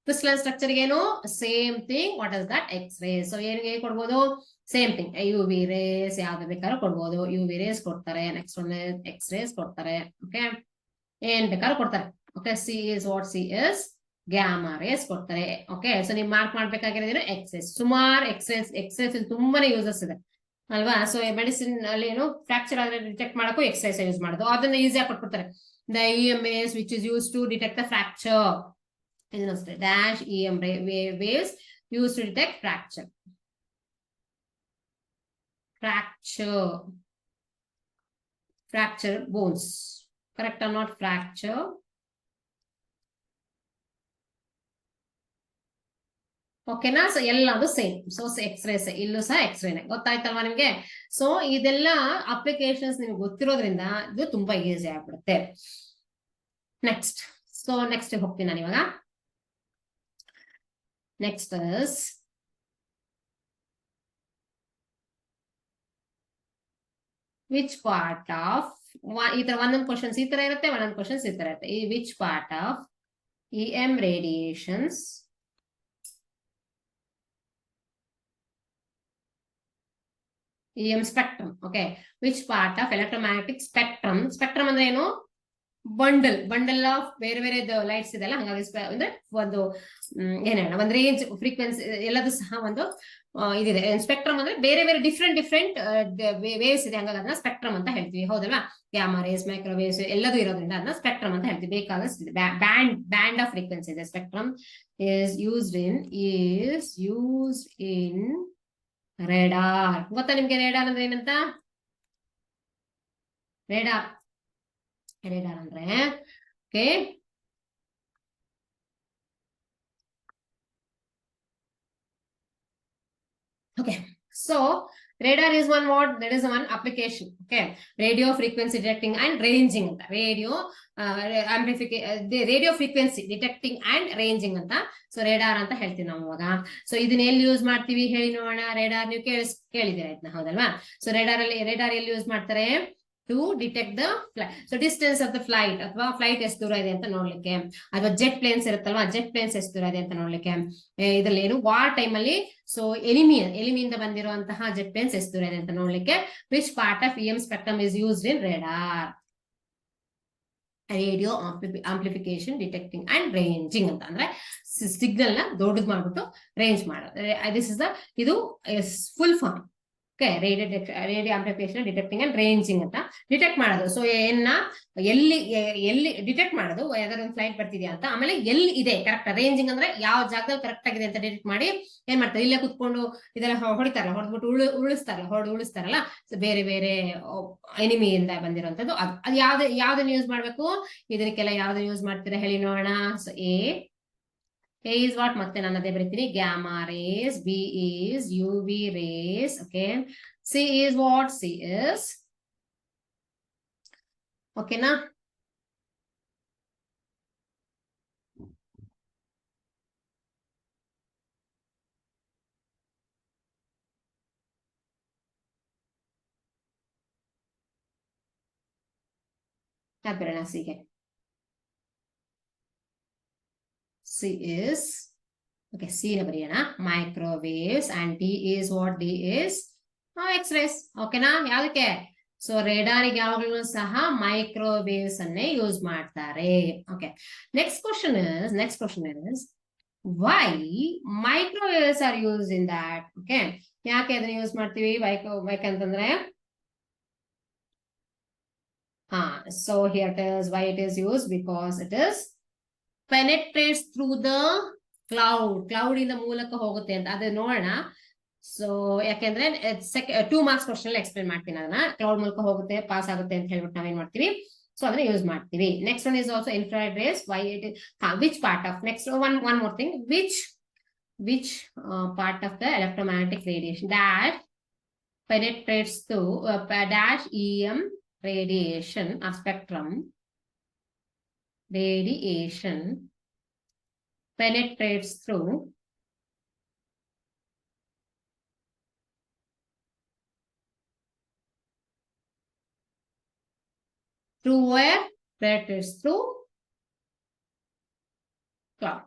Speaker 1: crystalline structure ಏನು, same thing, what is that, X-rays. So ಏನಿಗೆ ಕೊಡ್ಬೋದು, ಸೇಮ್ ಥಿಂಗ್, UV ರೇಸ್ ಯಾವ್ದು ಬೇಕಾದ್ರೂ ಕೊಡ್ಬೋದು. UV ರೇಸ್ ಕೊಡ್ತಾರೆ, ನೆಕ್ಸ್ಟ್ ಒನ್ ಎಕ್ಸ್-ರೇಸ್ ಕೊಡ್ತಾರೆ. ಓಕೆ, ಏನ್ ಬೇಕಾದ್ರೂ ಕೊಡ್ತಾರೆ. Okay, C is gamma rays ಕೊಡ್ತಾರೆ. ಓಕೆ, ಸೊ ನೀವು ಮಾರ್ಕ್ ಮಾಡ್ಬೇಕಾಗಿರೋದೇನು, ಎಕ್ಸ್-ರೇಸ್. ಸುಮಾರು ಎಕ್ಸ್-ರೇಸ್ ತುಂಬಾನೇ ಯೂಸಸ್ ಇದೆ ಅಲ್ವಾ. ಸೊ ಮೆಡಿಸಿನ್ ಅಲ್ಲಿ ಏನು ಫ್ರಾಕ್ಚರ್ ಆದ್ರೆ ಡಿಟೆಕ್ಟ್ ಮಾಡಕ್ಕೂ ಎಕ್ಸ್-ರೇಸ್ ಯೂಸ್ ಮಾಡೋದು, ಅದನ್ನ ಈಸಿಯಾಗಿ ಕೊಟ್ಬಿಡ್ತಾರೆ. The EMS which is use to detect the fracture, ಇದನ್ನ ಅಷ್ಟೇ, dash EM waves used to detect fracture bones. Correct or not, fracture. ಓಕೆನಾ. ಸೊ ಎಲ್ಲದು ಸೇಮ್. ಸೊ ಎಕ್ಸ್-ರೇಸ್, ಇಲ್ಲೂ ಸಹ ಎಕ್ಸ್-ರೇನೆ, ಗೊತ್ತಾಯ್ತಲ್ವಾ ನಿಮ್ಗೆ. ಸೊ ಇದೆಲ್ಲ ಅಪ್ಲಿಕೇಶನ್ಸ್ ನಿಮ್ಗೆ ಗೊತ್ತಿರೋದ್ರಿಂದ ಇದು ತುಂಬಾ ಈಸಿ ಆಗ್ಬಿಡುತ್ತೆ. ನೆಕ್ಸ್ಟ್, ಸೊ ನೆಕ್ಸ್ಟ್ ಹೋಗ್ತೀನಿ ನಾನು ಇವಾಗ. Next is which part of, ಈ ತರ ಒಂದೊಂದು ಕ್ವಶನ್ಸ್ ಈ ತರ ಇರುತ್ತೆ, ಒಂದೊಂದು ಕ್ವಶನ್ಸ್ ಈ ತರ ಇರುತ್ತೆ. ಈ which part of EM radiations EM spectrum. Okay, which part of electromagnetic spectrum ಅಂದ್ರೆ ಏನು, ಬಂಡಲ್ ಆಫ್ ಬೇರೆ ಬೇರೆ ಲೈಟ್ಸ್ ಇದೆಲ್ಲ, ಹಾಗಾಗಿ ಅಂದ್ರೆ ಒಂದು ಏನ್ ಹೇಳ, ಒಂದು ರೇಂಜ್, ಫ್ರೀಕ್ವೆನ್ಸಿ ಎಲ್ಲದೂ ಸಹ ಒಂದು ಇದಿದೆ. ಸ್ಪೆಕ್ಟ್ರಮ್ ಅಂದ್ರೆ ಬೇರೆ ಬೇರೆ ಡಿಫ್ರೆಂಟ್ ವೇವ್ಸ್ ಇದೆ, ಹಾಗಾಗಿ ಅದನ್ನ ಸ್ಪೆಕ್ಟ್ರಮ್ ಅಂತ ಹೇಳ್ತೀವಿ, ಹೌದಲ್ವಾ. ಗ್ಯಾಮಾ ರೇಸ್, ಮೈಕ್ರೋವೇವ್ಸ್ ಎಲ್ಲದೂ ಇರೋದ್ರಿಂದ ಅದನ್ನ ಸ್ಪೆಕ್ಟ್ರಮ್ ಅಂತ ಹೇಳ್ತೀವಿ. ಬೇಕಾದಷ್ಟು ಬ್ಯಾಂಡ್ ಆಫ್ ಫ್ರೀಕ್ವೆನ್ಸಿ ಇದೆ. Spectrum is used in radar. ಗೊತ್ತಾ ನಿಮ್ಗೆ ರೇಡಾರ್ ಅಂದ್ರೆ ಏನಂತ? ರೇಡಾರ್ ರೇಡಾರ್ ಅಂದ್ರೆ okay, okay, so radar is one what, that is one application, okay, radio frequency detecting and ranging ಅಂತ, radio frequency detecting and ranging ಅಂತ. ಸೊ ರೇಡಾರ್ ಅಂತ ಹೇಳ್ತೀವಿ ನಾವು ಇವಾಗ. ಸೊ ಇದನ್ನ ಎಲ್ಲಿ ಯೂಸ್ ಮಾಡ್ತೀವಿ ಹೇಳಿ ನೋಡೋಣ. ರೇಡಾರ್ ನೀವು ಕೇಳಿದ್ದೀರಾ ಇದನ್ನ, ಹೌದಲ್ವಾ? ಸೊ ರೇಡಾರ್ ಎಲ್ಲಿ ಯೂಸ್ ಮಾಡ್ತಾರೆ? To detect the flight, so distance of the flight, ಅಥವಾ ಫ್ಲೈಟ್ ಎಷ್ಟು ದೂರ ಇದೆ ಅಂತ ನೋಡ್ಲಿಕ್ಕೆ, ಅಥವಾ ಜೆಟ್ ಪ್ಲೇನ್ಸ್ ಇರುತ್ತಲ್ವಾ, ಜೆಟ್ ಪ್ಲೇನ್ಸ್ ಎಷ್ಟು ದೂರ ಇದೆ ಅಂತ ನೋಡ್ಲಿಕ್ಕೆ. ಇದ್ರಲ್ಲಿ ಏನು ವಾರ್ ಟೈಮ್ ಅಲ್ಲಿ, ಸೊ ಎನಿಮಿಯಿಂದ ಬಂದಿರುವಂತಹ ಜೆಟ್ ಪ್ಲೇನ್ಸ್ ಎಷ್ಟು ದೂರ ಇದೆ ಅಂತ ನೋಡ್ಲಿಕ್ಕೆ. Which part of EM spectrum is used in radar? Radio amplification detecting and ranging ಅಂತ. ಅಂದ್ರೆ ಸಿಗ್ನಲ್ ನ ದೊಡ್ಡದು ಮಾಡ್ಬಿಟ್ಟು ರೇಂಜ್ ಮಾಡೋದು. ಇದು full form. Okay, radio amplification detecting and ranging ಅಂತ. ಡಿಟೆಕ್ಟ್ ಮಾಡೋದು, ಸೊ ಎಲ್ಲಿ ಡಿಟೆಕ್ಟ್ ಮಾಡೋದು, ಯಾವ್ದಾದ್ರು ಒಂದು ಫ್ಲೈಟ್ ಬರ್ತಿದ್ಯಾ ಅಂತ. ಆಮೇಲೆ ಎಲ್ಲಿ ಇದೆ ಕರೆಕ್ಟ್, ರೇಂಜಿಂಗ್ ಅಂದ್ರೆ ಯಾವ ಜಾಗದಲ್ಲಿ ಕರೆಕ್ಟ್ ಆಗಿದೆ ಅಂತ ಡಿಟೆಕ್ಟ್ ಮಾಡಿ ಏನ್ ಮಾಡ್ತಾರೆ, ಇಲ್ಲೇ ಕುತ್ಕೊಂಡು ಇದೆಲ್ಲ ಹೊಡಿತಾರಲ್ಲ, ಹೊಡೆದ್ಬಿಟ್ಟು ಉಳಿಸ್ತಾರಲ್ಲ, ಬೇರೆ ಬೇರೆ ಎನಿಮಿಯಿಂದ ಬಂದಿರುವಂತದ್ದು. ಅದು ಯಾವ್ದನ್ನ ಯೂಸ್ ಮಾಡ್ಬೇಕು, ಇದಕ್ಕೆಲ್ಲ ಯಾವ್ದನ್ನ ಯೂಸ್ ಮಾಡ್ತೀರಾ ಹೇಳಿ ನೋಡೋಣ. ಸೊ ಎ is what, ಮತ್ತೆ ನಾನು ಅದೇ ಬರೀತೀನಿ, gamma rays. B is UV rays. Okay, C is what? C is, okay na? ಬರೋಣ ಸಿಗೆ. C is, okay, C ನ ಬರೆಯೋಣ, microwaves. And D is what? D is X-rays. ಓಕೆನಾ? ಯಾವ್ದಕ್ಕೆ? ಸೊ ರೇಡಾರಿಗೆ ಯಾವಾಗಲೂ ಸಹ ಮೈಕ್ರೋವೇವ್ಸ್ ಅನ್ನೇ ಯೂಸ್ ಮಾಡ್ತಾರೆ. Okay, next question is why microwaves are use in that? Okay, ಯಾಕೆ ಅದನ್ನ ಯೂಸ್ ಮಾಡ್ತೀವಿ ಅಂತಂದ್ರೆ, so here it is, why it is used, because it is penetrates through the cloud ಇಂದ ಮೂಲಕ ಹೋಗುತ್ತೆ ಅಂತ. ಅದು ನೋಡೋಣ. ಸೊ ಯಾಕೆಂದ್ರೆ 2 ಮಾರ್ಕ್ಸ್ ಕ್ವಶನ್ ಎಕ್ಸ್ಪ್ಲೇನ್ ಮಾಡ್ತೀನಿ ಅದನ್ನ. ಕ್ಲೌಡ್ ಮೂಲಕ ಹೋಗುತ್ತೆ, ಪಾಸ್ ಆಗುತ್ತೆ ಅಂತ ಹೇಳ್ಬಿಟ್ಟು ನಾವೇನ್ ಮಾಡ್ತೀವಿ, ಸೊ ಅದನ್ನ ಯೂಸ್ ಮಾಡ್ತೀವಿ. Next one is also infrared race. Why it is, which part of, next one more thing, which part of the electromagnetic radiation that penetrates through dash EM radiation or spectrum radiation penetrates through where? Penetrates through cloud.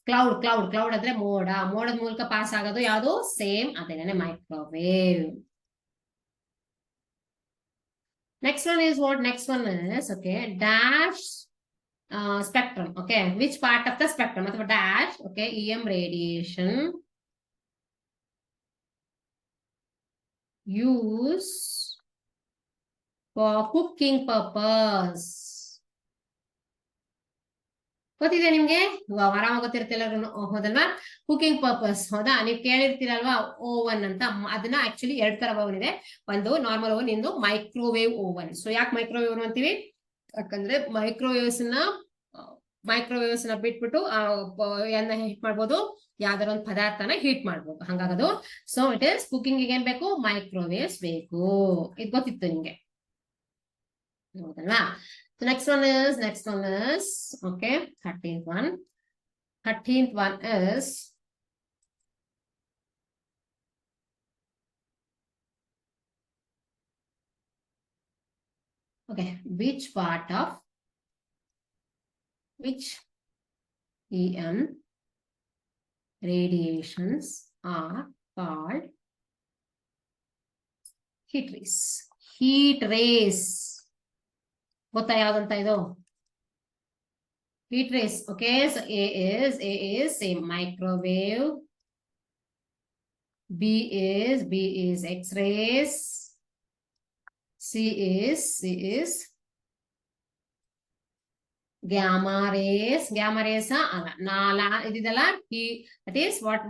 Speaker 1: Cloud ಅಂದ್ರೆ ಮೋಡದ ಮೂಲಕ ಪಾಸ್ ಆಗೋದು ಯಾವುದು? ಸೇಮ್ ಅದೇನೆ microwave. Next one is what? Next one is, okay, dash spectrum. Okay, which part of the spectrum? ಅಥವಾ dash, okay, EM radiation use for cooking purpose. ಗೊತ್ತಿದೆ ನಿಮ್ಗೆ? ಆರಾಮಾಗಿ ಗೊತ್ತಿರುತ್ತೆ ಎಲ್ಲರೂ, ಹೌದಲ್ವಾ? ಕುಕಿಂಗ್ ಪರ್ಪಸ್, ಹೌದಾ? ನೀವು ಕೇಳಿರ್ತೀರಲ್ವಾ ಓವನ್ ಅಂತ. ಅದನ್ನ ಆಕ್ಚುಲಿ 2 ತರ ಓವನ್ ಇದೆ. ಒಂದು ನಾರ್ಮಲ್ ಓವನ್, ಇಂದು ಮೈಕ್ರೋವೇವ್ ಓವನ್. ಸೊ ಯಾಕೆ ಮೈಕ್ರೋವೇವ್ ಅಂತೀವಿ? ಯಾಕಂದ್ರೆ ಮೈಕ್ರೋವೇವ್ಸ್ ನ ಬಿಟ್ಬಿಟ್ಟು ಹೀಟ್ ಮಾಡ್ಬೋದು, ಯಾವ್ದಾರ ಒಂದು ಪದಾರ್ಥನ ಹೀಟ್ ಮಾಡ್ಬೋದು, ಹಂಗಾಗದು. ಸೊ ಇಟ್ ಇಸ್ ಕುಕಿಂಗ್ ಏನ್ ಬೇಕು? ಮೈಕ್ರೋವೇವ್ಸ್ ಬೇಕು. ಇದು ಗೊತ್ತಿತ್ತು ನಿಮ್ಗೆ, ಹೌದಲ್ವಾ? So next one is, okay, 13th one. 13th one is, okay, which part of which EM radiations are called heat rays? Heat rays. ಗೊತ್ತಾ ಯಾವ್ದಂತ ಇದು? heat rays. Okay, so A is same microwave. B is X-rays. C is gamma rays ಅಲ್ಲ ನಾಲಾ ಇದಿದಲ್ಲ ಈ that is what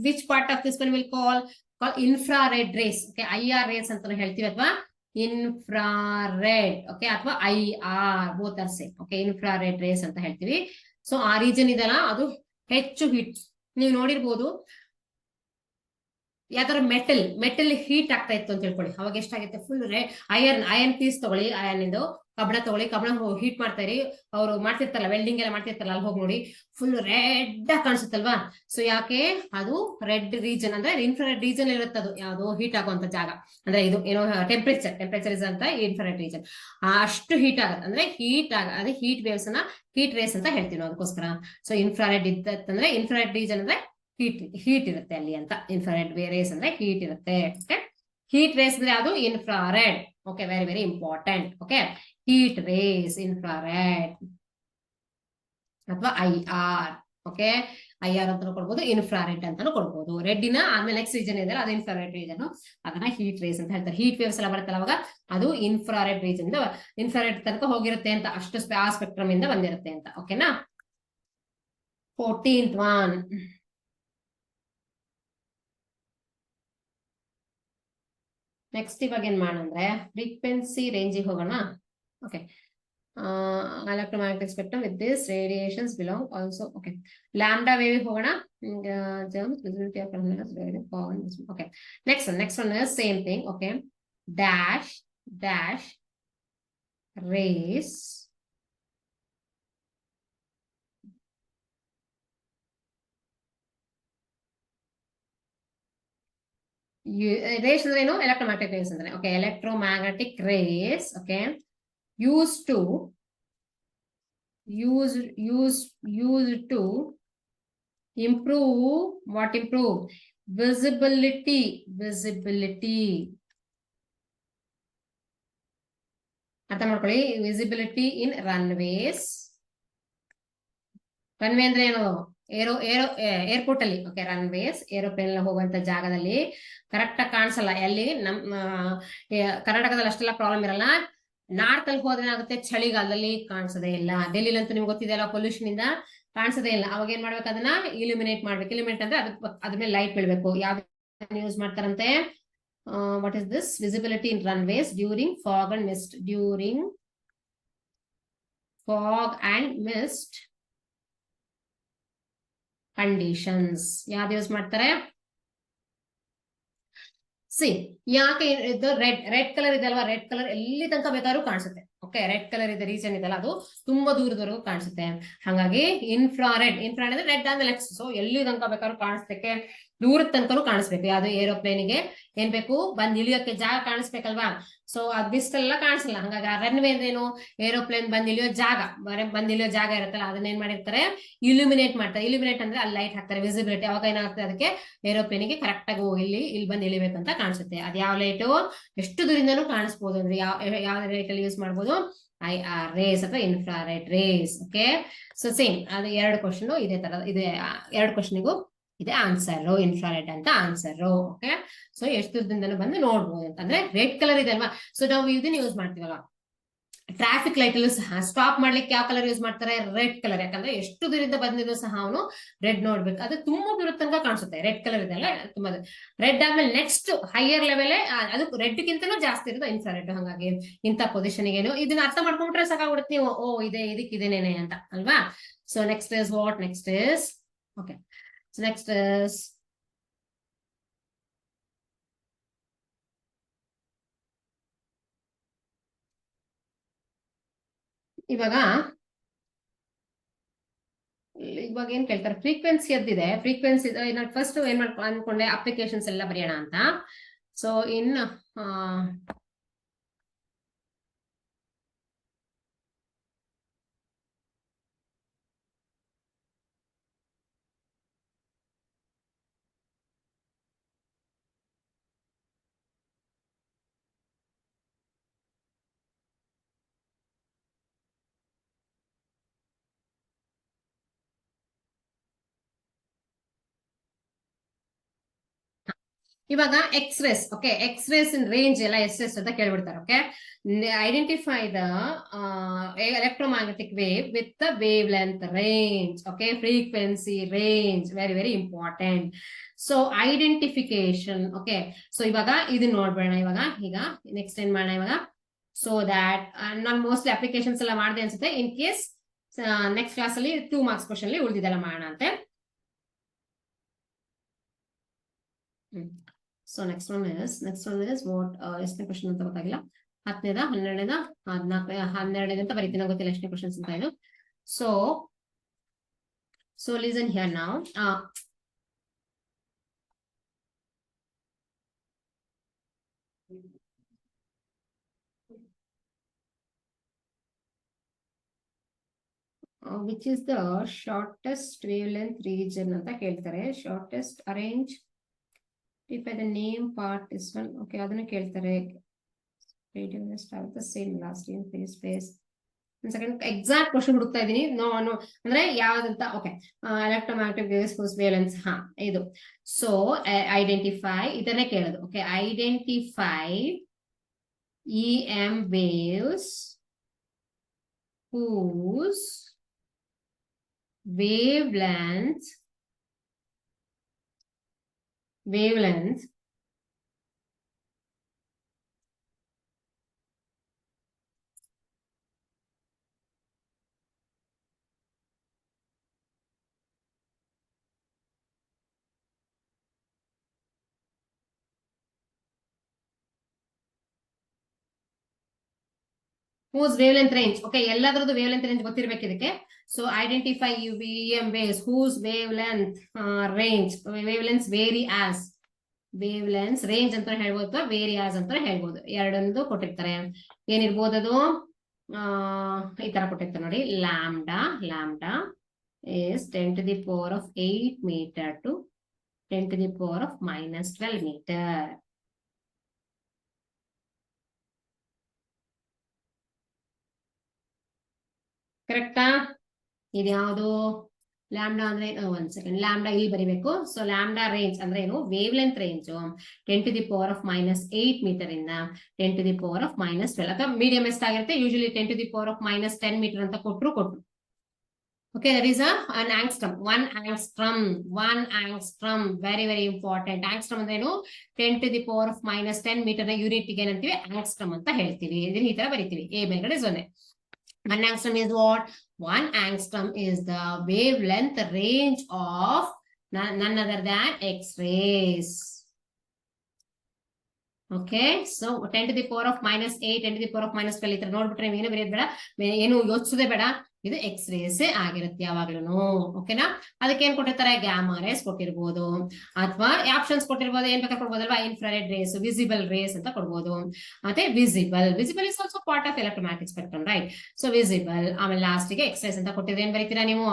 Speaker 1: which part of this one will call infrared rays. Okay, IR rays ಅಂತ ಹೇಳ್ತೀವಿ ಅಥವಾ infrared, okay, ಅಥವಾ IR both are same. Okay, infrared rays ಅಂತ ಹೇಳ್ತೀವಿ. ಸೊ ಆ ರೀಜನ್ ಇದೆಲ್ಲ ಅದು ಹೆಚ್ಚು ಹೀಟ್ ನೀವು ನೋಡಿರ್ಬೋದು. ಯಾವ್ದಾರ ಮೆಟಲ್ ಹೀಟ್ ಆಗ್ತಾ ಇತ್ತು ಅಂತ ಹೇಳ್ಕೊಳ್ಳಿ, ಅವಾಗ ಎಷ್ಟಾಗುತ್ತೆ ಫುಲ್ ಐರನ್ ಪೀಸ್ ತಗೊಳ್ಳಿ, ಐರನ್ ಇಂದು ಕಬ್ಬಣ ತಗೊಳ್ಳಿ, ಕಬ್ಬಣ ಹೀಟ್ ಮಾಡ್ತಾ ಇರಿ, ಅವ್ರು ಮಾಡ್ತಿರ್ತಾರಲ್ಲ ವೆಲ್ಡಿಂಗ್ ಎಲ್ಲ ಮಾಡ್ತಿರ್ತಾರಲ್ಲ, ಅಲ್ಲಿ ಹೋಗಿ ನೋಡಿ ಫುಲ್ ರೆಡ್ ಆಗಿ ಕಾಣಿಸುತ್ತಲ್ವಾ. ಸೊ ಯಾಕೆ ಅದು ರೆಡ್ ರೀಜನ್ ಅಂದ್ರೆ ಇನ್ಫ್ರಾರೆಡ್ ರೀಜನ್ ಇರುತ್ತೆ, ಅದು ಯಾವುದು ಹೀಟ್ ಆಗುವಂತ ಜಾಗ ಅಂದ್ರೆ ಇದು ಏನೋ ಟೆಂಪರೇಚರ್ ಇಸ್ ಅಂತ ಇನ್ಫ್ರಾರೆಡ್ ರೀಜನ್ ಅಷ್ಟು ಹೀಟ್ ಆಗುತ್ತೆ. ಅಂದ್ರೆ ಅದೇ ಹೀಟ್ ವೇವ್ಸ್ ನ ಹೀಟ್ ರೇಸ್ ಅಂತ ಹೇಳ್ತೀವಿ ನಾವು ಅದಕ್ಕೋಸ್ಕರ. ಸೊ ಇನ್ಫ್ರಾರೆಡ್ ಇತ್ತಂದ್ರೆ ಇನ್ಫ್ರಾರೆಡ್ ರೀಜನ್ ಅಂದ್ರೆ ಹೀಟ್ ಇರುತ್ತೆ ಅಲ್ಲಿ ಅಂತ. ಇನ್ಫ್ರಾರೆಡ್ ರೇಸ್ ಅಂದ್ರೆ ಹೀಟ್ ಇರುತ್ತೆ. ಓಕೆ, ಹೀಟ್ ರೇಸ್ ಅಂದ್ರೆ ಅದು infrared. Okay, very very important. Okay, heat rays infrared ಅಥವಾ IR. ಓಕೆ, IR ಅಂತಾನು ಕೊಡ್ಬೋದು, ಇನ್ಫ್ರಾರೆಡ್ ಅಂತಾನು ಕೊಡ್ಬೋದು. ರೆಡ್ಡಿನ ಆದ್ಮೇಲೆ ನೆಕ್ಸ್ಟ್ ರೀಜನ್ ಇದೆ ಅದು ಇನ್ಫ್ರಾರೆಡ್ ರೀಜನ್, ಅದನ್ನ ಹೀಟ್ ರೇಸ್ ಅಂತ ಹೇಳ್ತಾರೆ. ಹೀಟ್ ವೇವ್ಸ್ ಎಲ್ಲ ಬರುತ್ತಲ್ಲ ಅವಾಗ ಅದು ಇನ್ಫ್ರಾರೆಡ್ ರೀಜನ್ ಇನ್ಫ್ರಾರೆಡ್ ತನಕ ಹೋಗಿರುತ್ತೆ ಅಂತ, ಅಷ್ಟು ಆ ಸ್ಪೆಕ್ಟ್ರಮ್ ಇಂದ ಬಂದಿರುತ್ತೆ ಅಂತ. ಓಕೆನಾ. 14th one. ನೆಕ್ಸ್ಟ್ ಇವಾಗ ಏನ್ ಮಾಡೋಣ, ಫ್ರೀಕ್ವೆನ್ಸಿ ರೇಂಜಿಗೆ ಹೋಗೋಣ. Okay, electromagnetic spectrum with this radiations belong also. Okay, lambda wave ಹೋಗೋಣ. Visibility of okay, next one is same thing. Okay, dash rays rays ಅಂದ್ರೆ ಏನು, electromagnetic waves ಅಂದ್ರೆ. Okay, electromagnetic rays. Okay, used to improve what? Improve visibility. ಅರ್ಥ ಮಾಡ್ಕೊಳ್ಳಿ, ವಿಸಿಬಿಲಿಟಿ ಇನ್ ರನ್ವೇಸ್. ರನ್ವೇ ಅಂದ್ರೆ ಏನು, ಏರ್ಪೋರ್ಟ್ ಅಲ್ಲಿ. ಓಕೆ, ರನ್ವೇಸ್ ಏರೋಪ್ಲೇನ್ ಹೋಗುವಂತ ಜಾಗದಲ್ಲಿ ಕರೆಕ್ಟ್ ಆಗಿ ಕಾಣಿಸಲ್ಲ. ಎಲ್ಲಿ ನಮ್ಮ ಕರ್ನಾಟಕದಲ್ಲಿ ಅಷ್ಟೆಲ್ಲ ಪ್ರಾಬ್ಲಮ್ ಇರಲ್ಲ. ನಾರ್ತ್ ಅಲ್ಲಿ ಹೋದ್ರೆ ಏನಾಗುತ್ತೆ, ಚಳಿಗಾಲದಲ್ಲಿ ಕಾಣಿಸೋದೇ ಇಲ್ಲ. ಡೆಲ್ಲಿಲಂತೂ ನಿಮ್ಗೆ ಗೊತ್ತಿದೆಯಲ್ಲ, ಪೊಲ್ಯೂಷನ್ ಇಂದ ಕಾಣಿಸೋದೇ ಇಲ್ಲ. ಅವಾಗ ಏನ್ ಮಾಡ್ಬೇಕು, ಅದನ್ನ ಇಲ್ಯುಮಿನೇಟ್ ಮಾಡ್ಬೇಕು. ಇಲ್ಯುಮಿನೇಟ್ ಅಂದ್ರೆ ಅದ್ರ ಮೇಲೆ ಲೈಟ್ ಬೀಳ್ಬೇಕು. ಯಾವ್ದು ಯೂಸ್ ಮಾಡ್ತಾರಂತೆ, what is this? Visibility in runways during fog and mist. During fog and mist conditions ಯಾವ್ದು ಯೂಸ್ ಮಾಡ್ತಾರೆ? ಸಿ, ಯಾಕೆ ಇದು ರೆಡ್ ಕಲರ್ ಇದೆ ಅಲ್ವಾ, ರೆಡ್ ಕಲರ್ ಎಲ್ಲಿ ತನಕ ಬೇಕಾದ್ರೂ ಕಾಣಿಸುತ್ತೆ. ಓಕೆ, ರೆಡ್ ಕಲರ್ ಇದೆ ರೀಜನ್ ಇದೆಲ್ಲ ಅದು ತುಂಬಾ ದೂರದವರೆಗೂ ಕಾಣಿಸುತ್ತೆ. ಹಾಗಾಗಿ ಇನ್ಫ್ರಾರೆಡ್ ಅಂದ್ರೆ ರೆಡ್ ಆದ್ಮೇಲೆ ಸೊ ಎಲ್ಲಿ ತನಕ ಬೇಕಾದ್ರೂ ಕಾಣಿಸ್ತಕ್ಕೆ, ದೂರದ ತನಕನೂ ಕಾಣಿಸ್ಬೇಕು. ಯಾವ್ದು ಏರೋಪ್ಲೇನಿಗೆ ಏನ್ ಬೇಕು, ಬಂದ್ ಇಳಿಯೋಕೆ ಜಾಗ ಕಾಣಿಸ್ಬೇಕಲ್ವಾ. ಸೊ ಅದಿಷ್ಟೆಲ್ಲ ಕಾಣಿಸಲ್ಲ. ಹಂಗಾಗಿ ರನ್ವೇ ಏನು, ಏರೋಪ್ಲೇನ್ ಬಂದ್ ಇಳಿಯೋ ಜಾಗ, ಇರುತ್ತಲ್ಲ, ಅದನ್ನ ಏನ್ ಮಾಡಿರ್ತಾರೆ, ಇಲ್ಯುಮಿನೇಟ್ ಮಾಡ್ತಾರೆ. ಇಲ್ಯುಮಿನೇಟ್ ಅಂದ್ರೆ ಅಲ್ಲಿ ಲೈಟ್ ಹಾಕ್ತಾರೆ, ವಿಸಿಬಿಲಿಟಿ. ಅವಾಗ ಏನಾಗ್ತದೆ, ಅದಕ್ಕೆ ಏರೋಪ್ಲೇನಿಗೆ ಕರೆಕ್ಟ್ ಆಗಿ ಇಲ್ಲಿ ಬಂದು ಇಳಿಬೇಕಂತ ಕಾಣಿಸುತ್ತೆ. ಅದ್ ಯಾವ ಲೈಟು, ಎಷ್ಟು ದೂರಿಂದನೂ ಕಾಣಿಸ್ಬೋದು. ಅಂದ್ರೆ ಯಾವ ಲೈಟ್ ಅಲ್ಲಿ ಯೂಸ್ ಮಾಡ್ಬೋದು, IR ರೇಸ್ ಅಥವಾ infrared rays. Okay, so same ಅದು ಎರಡು ಕ್ವಶನ್ ಇದೇ ತರ ಇದೆ. ಎರಡು ಕ್ವಶನ್ಗೂ ಇದೆ ಆನ್ಸರ್, ಇನ್ಫ್ರಾರೆಡ್ ಅಂತ ಆನ್ಸರ್. ಓಕೆ, ಸೊ ಎಷ್ಟು ದೂರದಿಂದನೂ ಬಂದು ನೋಡ್ಬೋದು ಅಂತಂದ್ರೆ ರೆಡ್ ಕಲರ್ ಇದೆ ಅಲ್ವಾ. ಸೊ ನಾವು ಇದನ್ನ ಯೂಸ್ ಮಾಡ್ತೀವಲ್ಲ, ಟ್ರಾಫಿಕ್ ಲೈಟ್ ಅಲ್ಲೂ ಸಹ ಸ್ಟಾಪ್ ಮಾಡ್ಲಿಕ್ಕೆ ಯಾವ ಕಲರ್ ಯೂಸ್ ಮಾಡ್ತಾರೆ, ರೆಡ್ ಕಲರ್. ಯಾಕಂದ್ರೆ ಎಷ್ಟು ದೂರದಿಂದ ಬಂದಿದ್ರು ಸಹ ಅವನು ರೆಡ್ ನೋಡ್ಬೇಕು. ಅದು ತುಂಬಾ ದೂರದ ತನಕ ಕಾಣಿಸುತ್ತೆ. ರೆಡ್ ಕಲರ್ ಇದೆಲ್ಲ ತುಂಬಾ ರೆಡ್ ಆದ್ಮೇಲೆ ನೆಕ್ಸ್ಟ್ ಹೈಯರ್ ಲೆವೆಲ್, ಅದು ರೆಡ್ ಗಿಂತನೂ ಜಾಸ್ತಿ ಇರೋದು ಇನ್ಫ್ರಾರೆಡ್. ಹಾಗಾಗಿ ಇಂಥ ಪೊಸಿಷನ್ ಏನು, ಇದನ್ನ ಅರ್ಥ ಮಾಡ್ಕೊಂಡ್ರೆ ಸಾಕಾಗ್ಬಿಡುತ್ತೆ ನೀವು, ಓ ಇದಕ್ಕಿದೇನೇನೆ ಅಂತ ಅಲ್ವಾ. So next is what, next is okay, so next is ಇವಾಗ ಏನ್ ಕೇಳ್ತಾರೆ, ಫ್ರೀಕ್ವೆನ್ಸಿ ಅದಿದೆ. ಫ್ರೀಕ್ವೆನ್ಸಿ ನಾನು ಫಸ್ಟ್ ಏನ್ ಅನ್ಕೊಂಡೆ, ಅಪ್ಲಿಕೇಶನ್ಸ್ ಎಲ್ಲ ಬರೆಯೋಣ ಅಂತ. ಸೊ ಇನ್ ಇವಾಗ X-rays, okay, X-rays in range ಎಲ್ಲ ಎಷ್ಟೆಷ್ಟು ಅಂತ ಕೇಳ್ಬಿಡ್ತಾರೆ. Okay, identify the electromagnetic wave with the wavelength range. Okay, frequency range very very important. So identification. Okay, so ಇವಾಗ ಇದನ್ನ ನೋಡ್ಬೇಡ. ಈಗ ನೆಕ್ಸ್ಟ್ ಏನ್ ಮಾಡೋಣ ಇವಾಗ, ಸೊ ದ್ಯಾಟ್ ನಾನು ಮೋಸ್ಟ್ಲಿ ಅಪ್ಲಿಕೇಶನ್ಸ್ ಎಲ್ಲ ಮಾಡಿದೆ ಅನ್ಸುತ್ತೆ. ಇನ್ ಕೇಸ್ ನೆಕ್ಸ್ಟ್ ಕ್ಲಾಸ್ ಅಲ್ಲಿ 2 ಮಾರ್ಕ್ಸ್ ಕ್ವಶನ್ ಅಲ್ಲಿ ಉಳಿದಿದ್ದೆಲ್ಲ ಮಾಡೋಣ ಅಂತೆ. So next one is what, ಎಷ್ಟನೇ ಕ್ವಶನ್ ಅಂತ ಗೊತ್ತಾಗಿಲ್ಲ. 10ನೇದ 12ನೇದ 12ನೇದ ಅಂತ ಬರೀತೀನಿ, ಗೊತ್ತಿಲ್ಲ ಎಷ್ಟನೇ ಕ್ವಶನ್ಸ್ ಅಂತ ಇದು. So listen here now. Which is the shortest wavelength region ಅಂತ ಕೇಳ್ತಾರೆ. Shortest arrange if the name part is one. Okay, ಅದನ್ನ ಕೇಳ್ತಾರೆ. radio waves have the same velocity in free space. ಒಂದು ಸೆಕೆಂಡ್ ಎಕ್ಸಾಕ್ಟ್ ಕ್ವಶನ್ ಹುಡುಕ್ತಾ ಇದೀನಿ. ನೋ ಅಂದ್ರೆ ಯಾವ್ದಂತ. Okay, electromagnetic waves whose wavelengths. ಇದು. ಸೊ ಐಡೆಂಟಿಫೈ ಇದನ್ನೇ ಕೇಳೋದು. Okay, identify EM waves whose wavelength whose wavelength range. Okay, ಎಲ್ಲದರದ್ದು ವೇವ್ ರೇಂಜ್ ಗೊತ್ತಿರ್ಬೇಕು ಇದಕ್ಕೆ. So identify EM waves whose wavelength range, wavelengths vary as, wavelengths range ಅಂತ ಹೇಳ್ಬೋದು ಅಥವಾ vary as ಅಂತ ಹೇಳ್ಬೋದು. ಎರಡೊಂದು ಕೊಟ್ಟಿರ್ತಾರೆ. ಏನಿರ್ಬೋದು ಅದು, ಈ ತರ ಕೊಟ್ಟಿರ್ತಾರೆ ನೋಡಿ. Lambda is 10 to the power of 8 meter to 10 to the power of minus 12 meter. ಕರೆಕ್ಟಾ? ಇದು ಯಾವುದು? ಲ್ಯಾಂಬ್ಡಾ ಅಂದ್ರೆ ಒಂದ್ ಸೆಕೆಂಡ್, ಲ್ಯಾಂಬ್ಡಾ ಇಲ್ಲಿ ಬರಿಬೇಕು. ಸೊ ಲ್ಯಾಂಬ್ಡಾ ರೇಂಜ್ ಅಂದ್ರೆ ಏನು? Wavelength range 10 to the power of minus 8 metre ಇಂದ 10 to the power of minus 12. ಅಥವಾ ಮೀಡಿಯಂ ಎಷ್ಟಾಗಿರುತ್ತೆ? Usually 10 to the power of minus 10 metre ಅಂತ ಕೊಟ್ರು. Okay, that is an angstrom. 1 angstrom very very important. Angstrom ಅಂದ್ರೆ ಏನು? 10 to the power of minus 10 metre ನ ಯೂನಿಟ್ ಗೆ ಏನಂತೀವಿ? ಆಂಗ್ಸ್ಟ್ರಮ್ ಅಂತ ಹೇಳ್ತೀವಿ. ಇದನ್ನ ಈ ತರ ಬರಿತೀವಿ. A ಮೇಲ್ಗಡೆ 0. 1 angstrom is what? 1 angstrom is the wavelength range of none other than X-rays. Okay, so 10 to the power of minus 8, 10 to the power of minus 12 ಈ ತರ ನೋಡ್ಬಿಟ್ರೆ ಏನು ಬರೆಯೋದು ಬೇಡ, ಏನು ಯೋಚಿಸೋದೇ ಬೇಡ. ಇದು ಎಕ್ಸ್ರೇಸ್ ಆಗಿರುತ್ತೆ ಯಾವಾಗ್ಲೂ. ಓಕೆನಾ? ಅದಕ್ಕೆ ಏನ್ ಕೊಟ್ಟಿರ್ತಾರೆ? ಗ್ಯಾಮಾ ರೇಸ್ ಕೊಟ್ಟಿರ್ಬೋದು, ಅಥವಾ ಆಪ್ಷನ್ಸ್ ಕೊಟ್ಟಿರ್ಬೋದು. ಏನ್ ಬೇಕಾದ್ರೆ ಕೊಡ್ಬೋದಲ್ವಾ? ಇನ್ಫ್ರಾರೆಡ್ ರೇಸ್, ವಿಸಿಬಲ್ ರೇಸ್ ಅಂತ ಕೊಡ್ಬೋದು. ಮತ್ತೆ visible is also part of electromagnetic spectrum, right? So visible, ಆಮೇಲೆ ಲಾಸ್ಟ್ ಗೆ ಎಕ್ಸ್ರೇಸ್ ಅಂತ ಕೊಟ್ಟಿದ್ರೆ ಏನ್ ಬರೀತೀರಾ ನೀವು?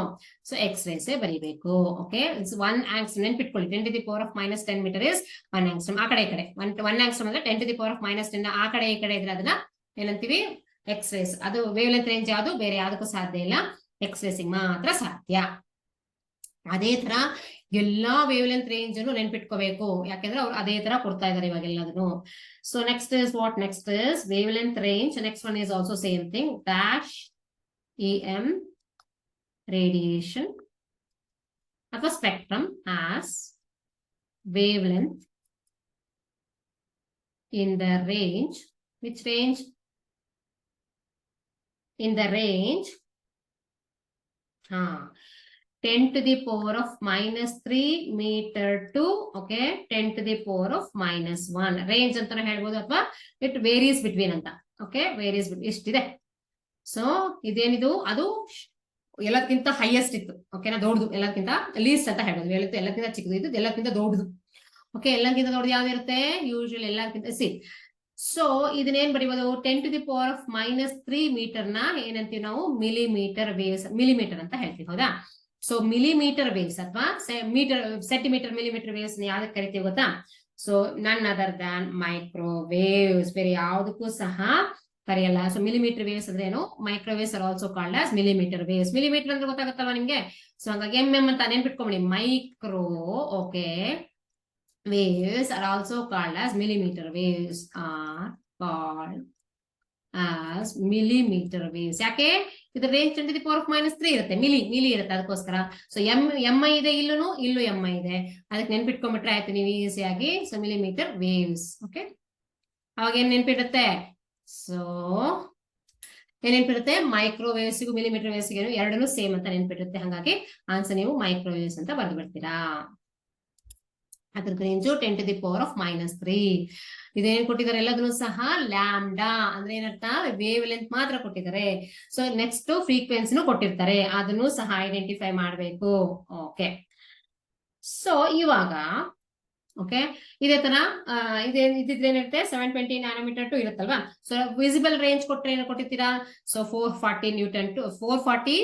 Speaker 1: ಸೊ ಎಕ್ಸ್ರೇಸ್ ಬರೀಬೇಕು. ಓಕೆ, 1 angstrom ನೆನ್ಪಿಟ್ಕೊಳ್ಳಿ. 10 to the power of minus 10 metre is 1 angstrom. ಆ ಕಡೆ ಈ ಕಡೆ 1 angstrom ಅಂದ್ರೆ 10 to the power of minus 10 ಆ ಕಡೆ ಈ ಕಡೆ ಇದ್ರೆ ಅದನ್ನ ಏನಂತೀವಿ? ಎಕ್ಸ್ರೇಸ್. ಅದು ವೇವ್ ಲೆಂತ್ ರೇಂಜ್ ಯಾವುದು? ಬೇರೆ ಯಾವ್ದಕ್ಕೂ ಸಾಧ್ಯ ಇಲ್ಲ, ಎಕ್ಸ್ರೇಸಿಂಗ್ ಮಾತ್ರ ಸಾಧ್ಯ. ಅದೇ ತರ ಎಲ್ಲಾ ವೇವ್ ಲೆಂತ್ ರೇಂಜ್ ಅನ್ನು ನೆನ್ಪಿಟ್ಕೋಬೇಕು, ಯಾಕೆಂದ್ರೆ ಅವ್ರು ಅದೇ ತರ ಕೊಡ್ತಾ ಇದಾರೆ ಇವಾಗ ಎಲ್ಲದನ್ನು. So next is what? Next is wavelength range. Next one is also same thing. Dash EM radiation ಅಥವಾ spectrum as wavelength in the range. Which range? In the range 10 to the power of minus 3 meter to, okay, 10 to the power of minus 1. Range ಅಂತಾನೆ ಹೇಳ್ಬೋದು, ಅಥವಾ ಇಟ್ ವೇರೀಸ್ ಬಿಟ್ವೀನ್ ಅಂತ. ಓಕೆ, ವೇರೀಸ್ ಇಷ್ಟಿದೆ. ಸೊ ಇದೇನಿದು? ಅದು ಎಲ್ಲದಕ್ಕಿಂತ ಹೈಯೆಸ್ಟ್ ಇತ್ತು. ಓಕೆನಾ? ದೊಡ್ಡದು. ಎಲ್ಲದಕ್ಕಿಂತ ಲೀಸ್ಟ್ ಅಂತ ಹೇಳ್ಬೋದು. ಎಲ್ಲಕ್ಕಿಂತ ಚಿಕ್ಕದು, ಇದು ಎಲ್ಲಕ್ಕಿಂತ ದೊಡ್ಡದು. ಓಕೆ, ಎಲ್ಲಕ್ಕಿಂತ ದೊಡ್ಡದು ಯಾವ್ದಿರುತ್ತೆ? ಯೂಶಲಿ ಎಲ್ಲಕ್ಕಿಂತ ಸೊ ಇದನ್ನೇನ್ ಬರೀಬಹುದು? 10 to the power of minus 3 metre ನ ಏನಂತೀವಿ ನಾವು? ಮಿಲಿಮೀಟರ್ ವೇವ್ಸ್, ಮಿಲಿಮೀಟರ್ ಅಂತ ಹೇಳ್ತೀವಿ. ಹೌದಾ? ಸೊ ಮಿಲಿಮೀಟರ್ ವೇವ್ಸ್ ಅಥವಾ ಸೆಂಟಿಮೀಟರ್ ಮಿಲಿಮೀಟರ್ ವೇವ್ಸ್ ಯಾವ್ದಕ್ಕೆ ಕರಿತೀವಿ ಗೊತ್ತಾ? ಸೊ ನನ್ ಅದರ್ ದ್ಯಾನ್ ಮೈಕ್ರೋವೇವ್ಸ್. ಬೇರೆ ಯಾವ್ದಕ್ಕೂ ಸಹ ಕರೆಯಲ್ಲ. ಸೊ ಮಿಲಿಮೀಟರ್ ವೇವ್ಸ್ ಅಂದ್ರೆ ಏನು? Microwaves are also called as millimetre waves. Millimetre ಅಂದ್ರೆ ಗೊತ್ತಾಗುತ್ತಲ್ವಾ ನಿಮ್ಗೆ? ಸೊ ಹಂಗಾಗಿ MM ಅಂತ ನೆನ್ಪಿಟ್ಕೊಂಬಿಡಿ. Micro. Okay, waves are also called as millimeter waves are called as millimeter waves. ಯಾಕೆ ಇದು ರೇಂಜ್ 10⁻³ ಇರುತ್ತೆ, ಮಿಲಿ ಇರುತ್ತೆ, ಅದಕ್ಕೋಸ್ಕರ. ಸೊ ಎಂ ಇದೆ, ಇಲ್ಲೂ ಎಂ ಇದೆ, ಅದಕ್ಕೆ ನೆನ್ಪಿಟ್ಕೊಂಡ್ಬಿಟ್ರೆ ಆಯ್ತು ನೀವು ಈಸಿಯಾಗಿ. So millimeter waves. ಓಕೆ, ಅವಾಗ ಏನ್ ನೆನ್ಪಿಡುತ್ತೆ? ಸೊ ಏನ್ ನೆನ್ಪಿಡುತ್ತೆ? ಮೈಕ್ರೋವೇವ್ಸ್ಗೂ millimeter waves ಎರಡೂ ಸೇಮ್ ಅಂತ ನೆನ್ಪಿಡುತ್ತೆ. ಹಾಗಾಗಿ ಆನ್ಸರ್ ನೀವು ಮೈಕ್ರೋವೇವ್ಸ್ ಅಂತ ಬರೆದು ಬಿಡ್ತೀರಾ. ಅದ್ರದ್ದು ರೇಂಜು 10⁻³ ಇದೇನ್ ಕೊಟ್ಟಿದ್ದಾರೆ? ಎಲ್ಲದನ್ನು ಸಹ ಲ್ಯಾಂಬ್ಡಾ ಅಂದ್ರೆ ಏನರ್ಥ? ವೇವ್ ಲೆಂತ್ ಮಾತ್ರ ಕೊಟ್ಟಿದ್ದಾರೆ. ಸೊ ನೆಕ್ಸ್ಟ್ ಫ್ರೀಕ್ವೆನ್ಸಿನೂ ಕೊಟ್ಟಿರ್ತಾರೆ, ಅದನ್ನು ಸಹ ಐಡೆಂಟಿಫೈ ಮಾಡಬೇಕು. ಓಕೆ, ಸೊ ಇವಾಗ ಓಕೆ ಇದೇ ತರ ಇದಿದ್ರೇನಿರುತ್ತೆ 720 ನ್ಯಾನೋಮೀಟರ್ ಟು ಇರುತ್ತಲ್ವಾ. ಸೊ ವಿಸಿಬಲ್ ರೇಂಜ್ ಕೊಟ್ಟರೆ ಏನು ಕೊಟ್ಟಿರ್ತೀರಾ? So 440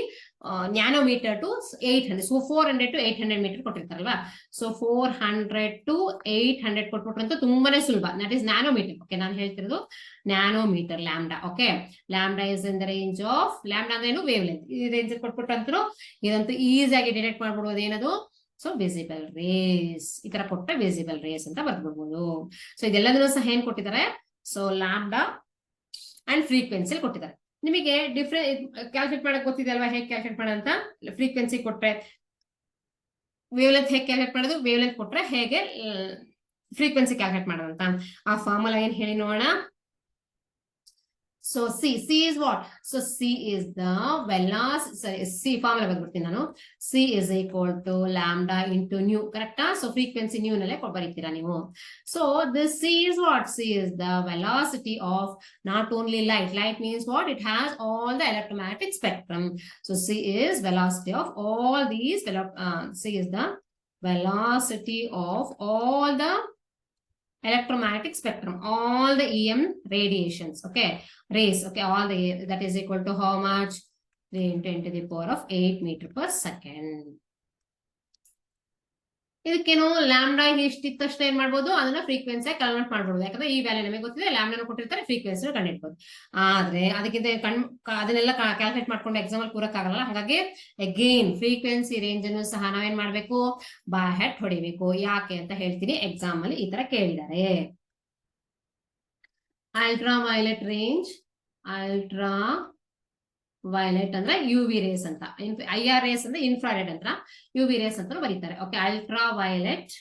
Speaker 1: nanometre to 800. So 400 to 800 metre ಕೊಟ್ಟಿರ್ತಾರಲ್ವಾ. ಸೊ 400 to 800 ಕೊಟ್ಬಿಟ್ರಂತೂ ತುಂಬಾನೇ ಸುಲಭ. That is nanometre. ಓಕೆ, ನಾನು ಹೇಳ್ತಿರೋದು nanometre, lambda. Okay, lambda is in the range of, lambda ಅಂದ್ರೆ ಏನು? Wavelength. ಈ ರೇಂಜ್ ಕೊಟ್ಬಿಟ್ರಂತೂ ಇದಂತೂ ಈಸಿಯಾಗಿ ಡಿಟೆಕ್ಟ್ ಮಾಡ್ಬಿಡ್ಬೋದು. ಏನದು? So visible rays. ಈ ತರ ಕೊಟ್ಟರೆ ವಿಸಿಬಲ್ ರೇಸ್ ಅಂತ ಬರ್ಬಿಡ್ಬೋದು. ಸೊ ಇದೆಲ್ಲದನ್ನು ಸಹ ಏನ್ ಕೊಟ್ಟಿದ್ದಾರೆ? ಸೊ ಲ್ಯಾಂಬ್ಡಾ ಅಂಡ್ ಫ್ರೀಕ್ವೆನ್ಸಿ ಕೊಟ್ಟಿದ್ದಾರೆ. ನಿಮಗೆ ಡಿಫ್ರೆಂಟ್ ಕ್ಯಾಲ್ಕುಲೇಟ್ ಮಾಡಕ್ ಗೊತ್ತಿದೆ ಅಲ್ವಾ, ಹೇಗೆ ಕ್ಯಾಲ್ಕುಲೇಟ್ ಮಾಡೋದಂತ? ಫ್ರೀಕ್ವೆನ್ಸಿ ಕೊಟ್ರೆ ವೇವ್ ಲೆಂತ್ ಹೇಗೆ ಕ್ಯಾಲ್ಕುಲೇಟ್ ಮಾಡೋದು, ವೇವ್ ಲೆಂತ್ ಕೊಟ್ರೆ ಹೇಗೆ ಫ್ರೀಕ್ವೆನ್ಸಿ ಕ್ಯಾಲ್ಕುಲೇಟ್ ಮಾಡೋದಂತ ಆ ಫಾರ್ಮುಲಾ ಏನ್ ಹೇಳಿ ನೋಡೋಣ. So C is what? So C is the velocity. Sorry, C formula ಬರ್ಬಿಡ್ತೀನಿ ನಾನು. C is equal to lambda into nu. ಕರೆಕ್ಟಾ? ಸೊ ಫ್ರೀಕ್ವೆನ್ಸಿ ನ್ಯೂ ನಲ್ಲೇ ಬರೀತೀರಾ ನೀವು. So this C is what? C is the velocity of not only light. Light means what? It has all the electromagnetic spectrum. So C is velocity of all these. C is the velocity of all the electromagnetic spectrum, all the EM radiations. Okay, rays. Okay, all the, that is equal to how much? 3 × 10⁸ meter per second. ಇದಕ್ಕೇನು ಲ್ಯಾಂಬ್ಡಾ ಇಷ್ಟಿತ್ತಷ್ಟು ಏನ್ ಮಾಡ್ಬೋದು? ಅದನ್ನ ಫ್ರೀಕ್ವೆನ್ಸಿ ಕನ್ವರ್ಟ್ ಮಾಡ್ಬೋದು. ಯಾಕಂದ್ರೆ ಈ ವ್ಯಾಲ್ಯೂ ನಮಗೆ ಗೊತ್ತಿದೆ, ಲ್ಯಾಂಬ್ಡಾನು ಕೊಟ್ಟಿರ್ತಾರೆ, ಫ್ರೀಕ್ವೆನ್ಸಿ ಕಂಡಿಡ್ಬೋದು. ಆದ್ರೆ ಅದಕ್ಕಿಂತ ಅದನ್ನೆಲ್ಲ ಕ್ಯಾಲ್ಕುಲೇಟ್ ಮಾಡ್ಕೊಂಡು ಎಕ್ಸಾಮ್ ಅಲ್ಲಿ ಕೂರಕ್ಕಾಗಲ್ಲ. ಹಾಗಾಗಿ ಅಗೇನ್ ಫ್ರೀಕ್ವೆನ್ಸಿ ರೇಂಜ್ ಅನ್ನು ಸಹ ನಾವೇನ್ ಮಾಡ್ಬೇಕು? ಬೈ ಹೆಡ್ ಹೊಡಿಬೇಕು. ಯಾಕೆ ಅಂತ ಹೇಳ್ತೀನಿ. ಎಕ್ಸಾಮ್ ಅಲ್ಲಿ ಈ ತರ ಕೇಳಿದ್ದಾರೆ. Ultraviolet range, ultraviolet ಅಂದ್ರೆ UV ರೇಸ್ ಅಂತ, IR ರೇಸ್ ಅಂದ್ರೆ ಇನ್ಫ್ರಾರೆಡ್ ಅಂತ, UV ರೇಸ್ ಅಂತ ಬರೀತಾರೆ. Okay, ultraviolet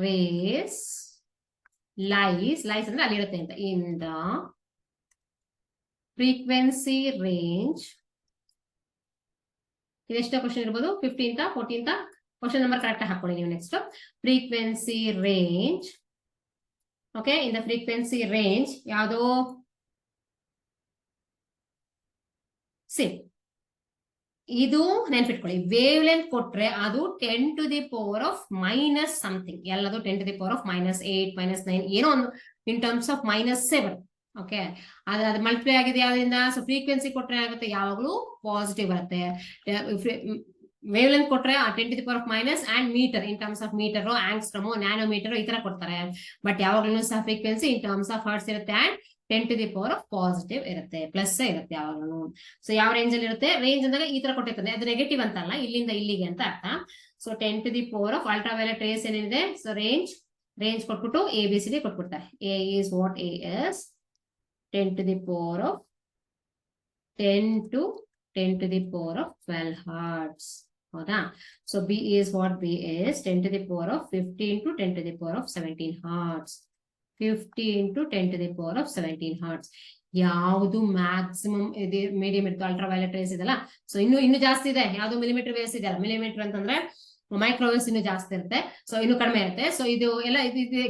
Speaker 1: rays lies ಅಂದ್ರೆ ಅಲ್ಲಿರುತ್ತೆ ಅಂತ, ಇನ್ ದ ಫ್ರೀಕ್ವೆನ್ಸಿ ರೇಂಜ್. ಇದೆಷ್ಟೋ ಕ್ವಶನ್ ಇರ್ಬೋದು? 15th 14th question number correct ಹಾಕೊಳ್ಳಿ ನೀವು. Next frequency range. Okay, in the frequency range ಯಾವುದು? ಸೇಮ್. ಇದು ನೆನ್ಪಿಟ್ಕೊಳ್ಳಿ, ವೇವ್ ಲೆಂತ್ ಕೊಟ್ರೆ ಅದು 10⁻⁻⁻ ಸಮಥಿಂಗ್, ಎಲ್ಲದು 10⁻⁻8 -9 ಏನೋ ಒಂದು ಇನ್ ಟರ್ಮ್ಸ್ ಆಫ್ -7. ಓಕೆ, ಅದು ಮಲ್ಟಿಪ್ಲೈ ಆಗಿದೆ ಯಾವ್ದ್ರಿಂದ? ಸೊ ಫ್ರೀಕ್ವೆನ್ಸಿ ಕೊಟ್ರೆ ಏನಾಗುತ್ತೆ? ಯಾವಾಗಲೂ ಪಾಸಿಟಿವ್ ಬರುತ್ತೆ. ವೇವ್ ಲೆಂತ್ ಕೊಟ್ರೆ 10⁻⁻ and metre in terms of metre, angstrom, nanometre ಈ ತರ ಕೊಡ್ತಾರೆ. ಬಟ್ ಯಾವಾಗಲೂ ಸಹ frequency in terms of hertz ಇರುತ್ತೆ ಅಂಡ್ 10⁻⁻+ ಇರುತ್ತೆ, ಪ್ಲಸ್ ಇರುತ್ತೆ ಯಾವಾಗಲೂ. ಸೊ ಯಾವ ರೇಂಜ್ ಅಲ್ಲಿ ಇರುತ್ತೆ? ರೇಂಜ್ ಅಂದಾಗ ಈ ತರ ಕೊಟ್ಟಿರ್ತಾರೆ, ಅದು ನೆಗೆಟಿವ್ ಅಂತಲ್ಲ, ಇಲ್ಲಿಂದ ಇಲ್ಲಿಗೆ ಅಂತ ಅರ್ಥ. ಸೊ 10⁻⁻, ಅಲ್ಟ್ರಾ ವೈಲೆಟ್ ರೇಸ್ ಏನಿದೆ? ಸೊ ರೇಂಜ್ ಕೊಟ್ಬಿಟ್ಟು ABCD ಕೊಟ್ಬಿಡ್ತಾರೆ. A is what? A is 10⁻10 to 10⁻12 hertz. ಹೌದಾ? So B is what? B is 10⁻15 to 10⁻17 hertz. 15 to 10⁻17 hertz. ಯಾವುದು ಮ್ಯಾಕ್ಸಿಮಮ್ ಇದೆ? ಮೀಡಿಯಂ ಇರುತ್ತೆ. ಅಲ್ಟ್ರಾ ವೈಲೆಟ್ ರೇಸ್ ಇದೆಲ್ಲ. ಸೊ ಇನ್ನು ಜಾಸ್ತಿ ಇದೆ. ಯಾವುದು millimeter waves ಇದೆಯಲ್ಲ, millimeter ಅಂತಂದ್ರೆ ಮೈಕ್ರೋವೇವ್ಸ್ ಇನ್ನು ಜಾಸ್ತಿ ಇರುತ್ತೆ. ಸೊ ಇನ್ನು ಕಡಿಮೆ ಇರುತ್ತೆ. ಸೊ ಇದು ಎಲ್ಲ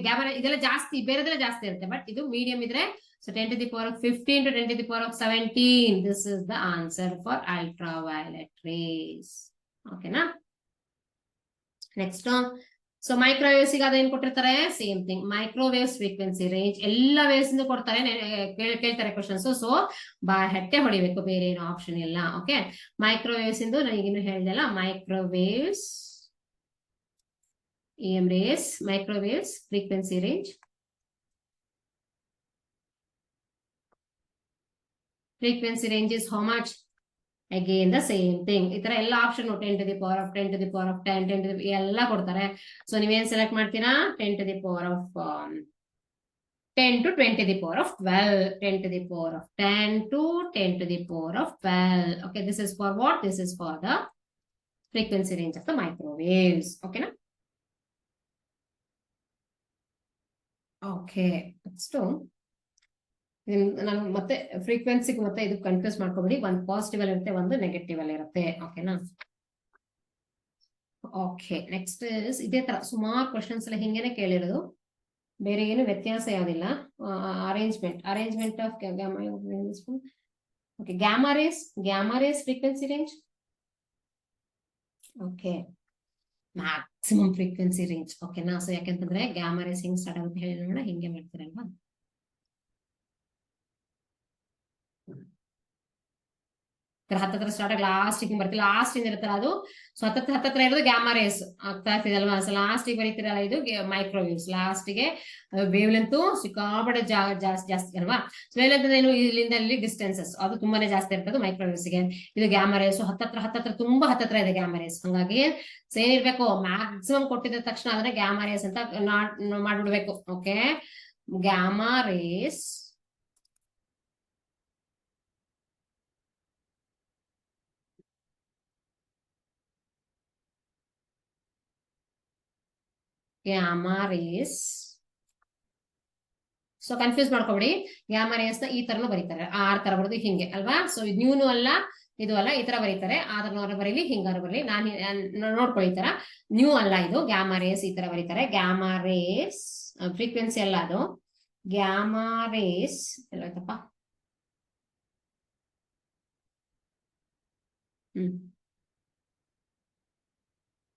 Speaker 1: ಗ್ಯಾಮರಾ ಇದೆಲ್ಲ ಜಾಸ್ತಿ, ಬೇರೆದೆಲ್ಲ ಜಾಸ್ತಿ ಇರುತ್ತೆ. ಬಟ್ ಇದು ಮೀಡಿಯಂ ಇದ್ರೆ so 10⁻15 to 10⁻17. This is the answer for ultra violet race. ಓಕೆನಾ? ನೆಕ್ಸ್ಟ್, ಸೊ ಮೈಕ್ರೋವೇವ್ಸ್ ಗೆ ಅದೇನ್ ಕೊಟ್ಟಿರ್ತಾರೆ? Same thing, microwaves frequency range ಎಲ್ಲ ವೇವ್ಸ್ ಇಂದ ಕೊಡ್ತಾರೆ, ಕೇಳ್ತಾರೆ ಕ್ವಶನ್ಸ್. ಸೊ ಬೈ ಹೆಡ್ ಹೊಡಿಬೇಕು, ಬೇರೆ ಏನು ಆಪ್ಷನ್ ಇಲ್ಲ. Okay, microwaves into ನನಗಿನ್ನು ಹೇಳಿದೆಲ್ಲ, microwaves EM rays, microwaves frequency range. Frequency range is how much? Again the same thing. ಈ ತರ ಎಲ್ಲ option 10 to the power of 10 to the power of 10 10 to the ಎಲ್ಲ ಕೊಡ್ತಾರೆ. ಸೊ ನೀವೇನ್ ಸೆಲೆಕ್ಟ್ ಮಾಡ್ತೀರಾ? 10 to the power of 10 to 10 to the power of 12, 10 to the power of 10 to 10 to the power of 12. Okay, this is for what? This is for the frequency range of the microwaves. Okay na? Okay, next ನಾನು ಮತ್ತೆ ಫ್ರೀಕ್ವೆನ್ಸಿಗೆ ಮತ್ತೆ ಇದು ಕನ್ಫ್ಯೂಸ್ ಮಾಡ್ಕೊಬಿಡಿ. ಒಂದು ಪಾಸಿಟಿವ್ ಅಲ್ಲಿ ಇರುತ್ತೆ, ಒಂದು ನೆಗೆಟಿವ್ ಅಲ್ಲಿ ಇರುತ್ತೆ. ಓಕೆನಾ? ಓಕೆ, ನೆಕ್ಸ್ಟ್ ಇದೇ ತರ ಸುಮಾರು ಕ್ವಶನ್ಸ್ ಎಲ್ಲ ಹಿಂಗೇನೆ ಕೇಳಿರೋದು, ಬೇರೆ ಏನು ವ್ಯತ್ಯಾಸ ಯಾವುದಿಲ್ಲ. Arrangement of okay, gamma rays frequency range. Okay, maximum frequency range. ಓಕೆನಾ? ಸೊ ಯಾಕೆಂತಂದ್ರೆ ಗ್ಯಾಮಾ ರೇಸ್ ಹಿಂಗ್ ಸ್ಟಾರ್ಟ್ ಆಗುತ್ತೆ ಹೇಳಿ ನೋಡೋಣ, ಹಿಂಗೆ ಮಾಡ್ತೀರಲ್ವಾ? ಹತ್ತತ್ರ ಸ್ಟಾರ್ಟ್ ಆಗಿ ಲಾಸ್ಟಿಗೆ ಬರ್ತೀವಿ, ಲಾಸ್ಟ್ ಇಂದ ಇರುತ್ತಲ್ಲ ಅದು. ಸೊ ಹತ್ತತ್ರ ಇರೋದು ಗ್ಯಾಮಾ ರೇಸ್ ಆಗ್ತಾ ಇರ್ತಿದಲ್ವಾ? ಸೊ ಲಾಸ್ಟಿಗೆ ಬರೀತಿರಲ್ಲ ಇದು ಮೈಕ್ರೋವೇವ್ಸ್. ಲಾಸ್ಟಿಗೆ ವೇವ್ ಲೆಂತ್ ಸಿಕ್ಕಾಪಟ್ಟೆ ಜಾಸ್ತಿ ಅಲ್ವಾ? ಸೊ ವೇವ್ ಲೆಂತ್ ಏನು, ಇಲ್ಲಿಂದ ಇಲ್ಲಿ ಡಿಸ್ಟೆನ್ಸಸ್ ಅದು ತುಂಬಾನೇ ಜಾಸ್ತಿ ಇರ್ತದೆ ಮೈಕ್ರೋವೇವ್ಸ್ಗೆ. ಇದು ಗ್ಯಾಮಾ ರೇಸ್ ಹತ್ತತ್ರ ತುಂಬಾ ಹತ್ತತ್ರ ಇದೆ ಗ್ಯಾಮಾ ರೇಸ್. ಹಂಗಾಗಿ ಏನಿರ್ಬೇಕು, ಮ್ಯಾಕ್ಸಿಮಮ್ ಕೊಟ್ಟಿದ ತಕ್ಷಣ ಅದನ್ನ ಗ್ಯಾಮಾ ರೇಸ್ ಅಂತ ಮಾಡ್ಬಿಡ್ಬೇಕು. Okay, gamma rays so confuse ಮಾಡ್ಕೊಬಿಡಿ. ಗ್ಯಾಮಾ ರೇಸ್ ನ ಈ ತರನು ಬರೀತಾರೆ, ಆರ್ ತರ ಬರೋದು ಹಿಂಗೆ ಅಲ್ವಾ? ಸೊ ಇದು ನ್ಯೂನು ಅಲ್ಲ, ಇದು ಅಲ್ಲ, ಈ ತರ ಬರೀತಾರೆ. ಆದ್ರೂ ಬರೀಲಿ, ಹಿಂಗಾರು ಬರಲಿ, ನಾನು ನೋಡ್ಕೊಳ್ಳಿ. ಈ ತರ ನ್ಯೂ ಅಲ್ಲ, ಇದು ಗ್ಯಾಮಾ ರೇಸ್ ಈ ತರ ಬರೀತಾರೆ. ಗ್ಯಾಮಾ ರೇಸ್ ಫ್ರೀಕ್ವೆನ್ಸಿ ಅಲ್ಲ ಅದು. ಗ್ಯಾಮಾ ರೇಸ್ ಎಲ್ಲಾಯ್ತಪ್ಪ?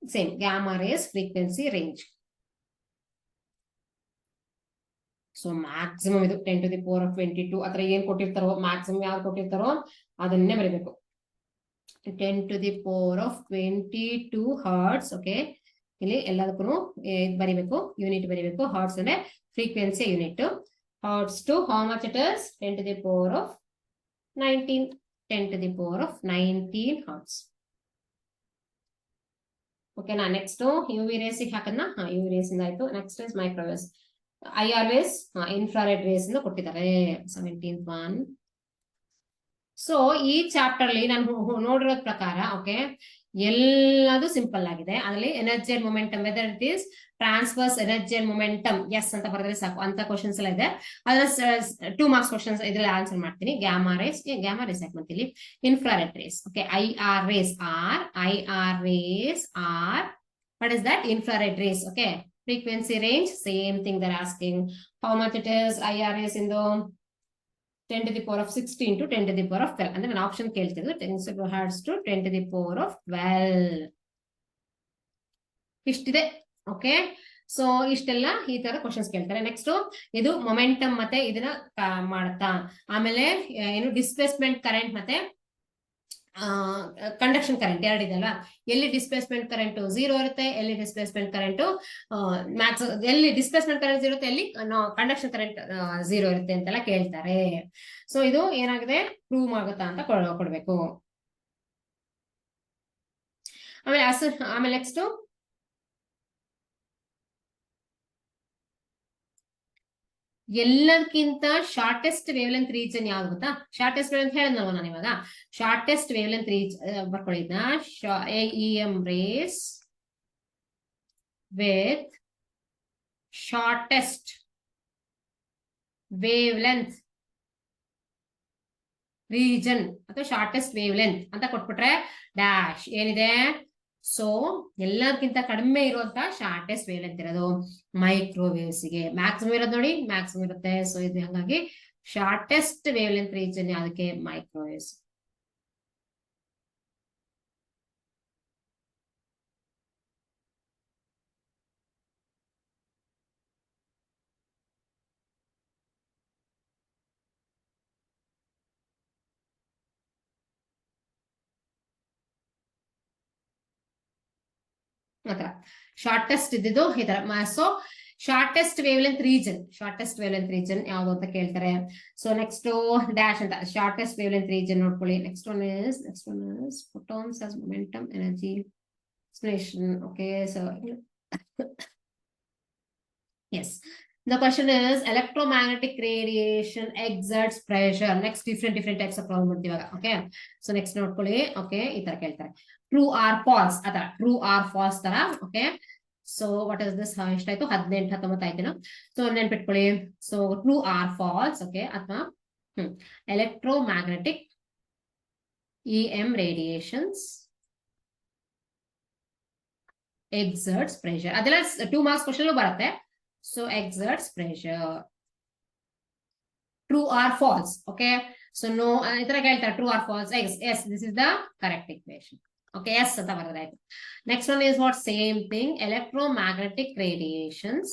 Speaker 1: Same gamma rays frequency range. So maximum ಇದು 10 to the power of 22 ಅತ್ರ ಏನ್ ಕೊಟ್ಟಿರ್ತಾರೋ, ಮ್ಯಾಕ್ಸಿಮಮ್ ಯಾವ್ದು ಕೊಟ್ಟಿರ್ತಾರೋ ಅದನ್ನೇ ಬರೀಬೇಕು. 10 to the power of 22 hertz. Okay, ಇಲ್ಲಿ ಎಲ್ಲದಕ್ಕೂ ಬರೀಬೇಕು, ಯೂನಿಟ್ ಬರೀಬೇಕು. ಹರ್ಟ್ಸ್ ಅಂದ್ರೆ frequency unit. Hertz to how much it is? 10 to the power of 19. 10 to the power of 19 hertz. ಓಕೆನಾ? ನೆಕ್ಸ್ಟ್ ಯು ವಿ ರೇಸ್ ಹಾಕದ್ನ, ಯು ವಿ ರೇಸ್ ಇಂದ ಆಯ್ತು. Next is microwaves. IR rays, infrared rays ಇಂದ ಕೊಟ್ಟಿದ್ದಾರೆ 17th one. ಸೊ ಈ ಚಾಪ್ಟರ್ ಅಲ್ಲಿ ನಾನು ನೋಡಿರೋದ್ ಪ್ರಕಾರ ಓಕೆ, ಎಲ್ಲದು ಸಿಂಪಲ್ ಆಗಿದೆ. ಅದರಲ್ಲಿ energy and momentum, whether it is transfers energy and momentum yes ಅಂತ ಬರೆದ್ರೆ ಸಾಕು, ಅಂತ ಕ್ವಶನ್ಸ್ ಎಲ್ಲ ಇದೆ. ಅದನ್ನ 2 marks ಕ್ವಶನ್ಸ್ ಇದ್ರಲ್ಲಿ ಆನ್ಸರ್ ಮಾಡ್ತೀನಿ. ಗ್ಯಾಮಾ ರೇಸ್ ಯಾಕೆ ಮಾಡ್ತೀನಿ? Infrared rays. Okay, IR rays are what is that? Infrared rays. Okay, frequency range, same thing they're asking. How much it is? IR is in the 10 to the power of 16 to 10 to the power of 12. And then an option ಕೇಳ್ತಿದ್ರು 10 hertz to 10 to the power of 12. ಇಷ್ಟಿದೆ. ಓಕೆ, ಸೊ ಇಷ್ಟೆಲ್ಲ ಈ ತರ ಕ್ವಶನ್ಸ್ ಕೇಳ್ತಾರೆ. ನೆಕ್ಸ್ಟ್ ಇದು ಮೊಮೆಂಟಮ್ ಮತ್ತೆ ಇದನ್ನ ಮಾಡ್ತಾ, ಆಮೇಲೆ ಏನು ಡಿಸ್ಪ್ಲೇಸ್ಮೆಂಟ್ ಕರೆಂಟ್ ಮತ್ತೆ ಕಂಡಕ್ಷನ್ ಕರೆಂಟ್ ಎರಡಿದೆ ಅಲ್ವಾ? ಎಲ್ಲಿ ಡಿಸ್ಪ್ಲೇಸ್ಮೆಂಟ್ ಕರೆಂಟ್ 0 ಇರುತ್ತೆ, ಎಲ್ಲಿ ಡಿಸ್ಪ್ಲೇಸ್ಮೆಂಟ್ ಕರೆಂಟ್ ಎಲ್ಲಿ ಡಿಸ್ಪ್ಲೇಸ್ಮೆಂಟ್ ಕರೆಂಟ್ ಇರುತ್ತೆ, ಎಲ್ಲಿ ಕಂಡಕ್ಷನ್ ಕರೆಂಟ್ 0 ಇರುತ್ತೆ ಅಂತೆಲ್ಲ ಕೇಳ್ತಾರೆ. ಸೊ ಇದು ಏನಾಗಿದೆ, ಪ್ರೂವ್ ಆಗುತ್ತಾ ಅಂತ ಕೊಡ್ಬೇಕು. ಆಮೇಲೆ ನೆಕ್ಸ್ಟ್ ಎಲ್ಲದಕ್ಕಿಂತ ಶಾರ್ಟೆಸ್ಟ್ ವೇವ್ ಲೆಂತ್ ರೀಜನ್ ಯಾವ್ದು ಗೊತ್ತಾ? ಶಾರ್ಟೆಸ್ಟ್ ವೇವ್ ಲೆಂತ್ ಹೇಳಿದ್ನಲ್ವ ನಾನು ಇವಾಗ. ಶಾರ್ಟೆಸ್ಟ್ ವೇವ್ ಲೆಂತ್ ಬರ್ಕೊಳ್ಳಿದ್ನ, EM rays with shortest wavelength region ಅಥವಾ ಶಾರ್ಟೆಸ್ಟ್ ವೇವ್ ಲೆಂತ್ ಅಂತ ಕೊಟ್ಬಿಟ್ರೆ ಡ್ಯಾಶ್ ಏನಿದೆ. ಸೊ ಎಲ್ಲದಕ್ಕಿಂತ ಕಡಿಮೆ ಇರುವಂತ ಶಾರ್ಟೆಸ್ಟ್ ವೇವ್ ಲೆಂತ್ ಇರೋದು ಮೈಕ್ರೋವೇವ್ಸ್ ಗೆ. ಮ್ಯಾಕ್ಸಿಮಮ್ ಇರೋದು ನೋಡಿ, ಮ್ಯಾಕ್ಸಿಮಮ್ ಇರುತ್ತೆ. ಸೊ ಇದು ಹಾಗಾಗಿ ಶಾರ್ಟೆಸ್ಟ್ ವೇವ್ ಲೆಂತ್ ರೀಜನ್ ಅದಕ್ಕೆ ಮೈಕ್ರೋವೇವ್ಸ್. ಶಾರ್ಟೆಸ್ಟ್ ಇದ್ದಿದ್ದು ಈ ತರ. ಸೊ ಶಾರ್ಟೆಸ್ಟ್ ವೇವ್ಲೆಂತ್ ರೀಜನ್ ಯಾವ್ದು ಅಂತ ಕೇಳ್ತಾರೆ. ಸೊ ನೆಕ್ಸ್ಟ್ ಡ್ಯಾಶ್ ಅಂತ ಶಾರ್ಟೆಸ್ಟ್ ವೇವ್ಲೆಂತ್ ರೀಜನ್ ನೋಡ್ಕೊಳ್ಳಿ. Next one is photons as momentum energy explanation. Okay, so yes, the question is electromagnetic radiation exerts pressure. Next different types of problem ಮಾಡ್ತೀವಾಗ. Okay, so next ನೋಡ್ಕೊಳ್ಳಿ. Okay, ಈ ತರ ಕೇಳ್ತಾರೆ true or false ಅದ true or false ತರ. Okay, so what is this? ಎಷ್ಟಾಯ್ತು? 18 19 ಆಯ್ತೇನೋ. ಸೊ ನೆನ್ಪಿಟ್ಕೊಳ್ಳಿ. So true or false. Okay, ಅಥವಾ electromagnetic EM radiations exerts pressure. ಅದೆಲ್ಲ 2 marks ಕ್ವಶನ್ ಬರುತ್ತೆ. So exerts pressure. True or false? Okay, so no, ಈ ತರ ಕೇಳ್ತಾರೆ true or false. Yes, this is the correct equation. Okay, yes ಅಂತ ಬರೋದಾಯ್ತು. Next one is what? Same thing, electromagnetic radiations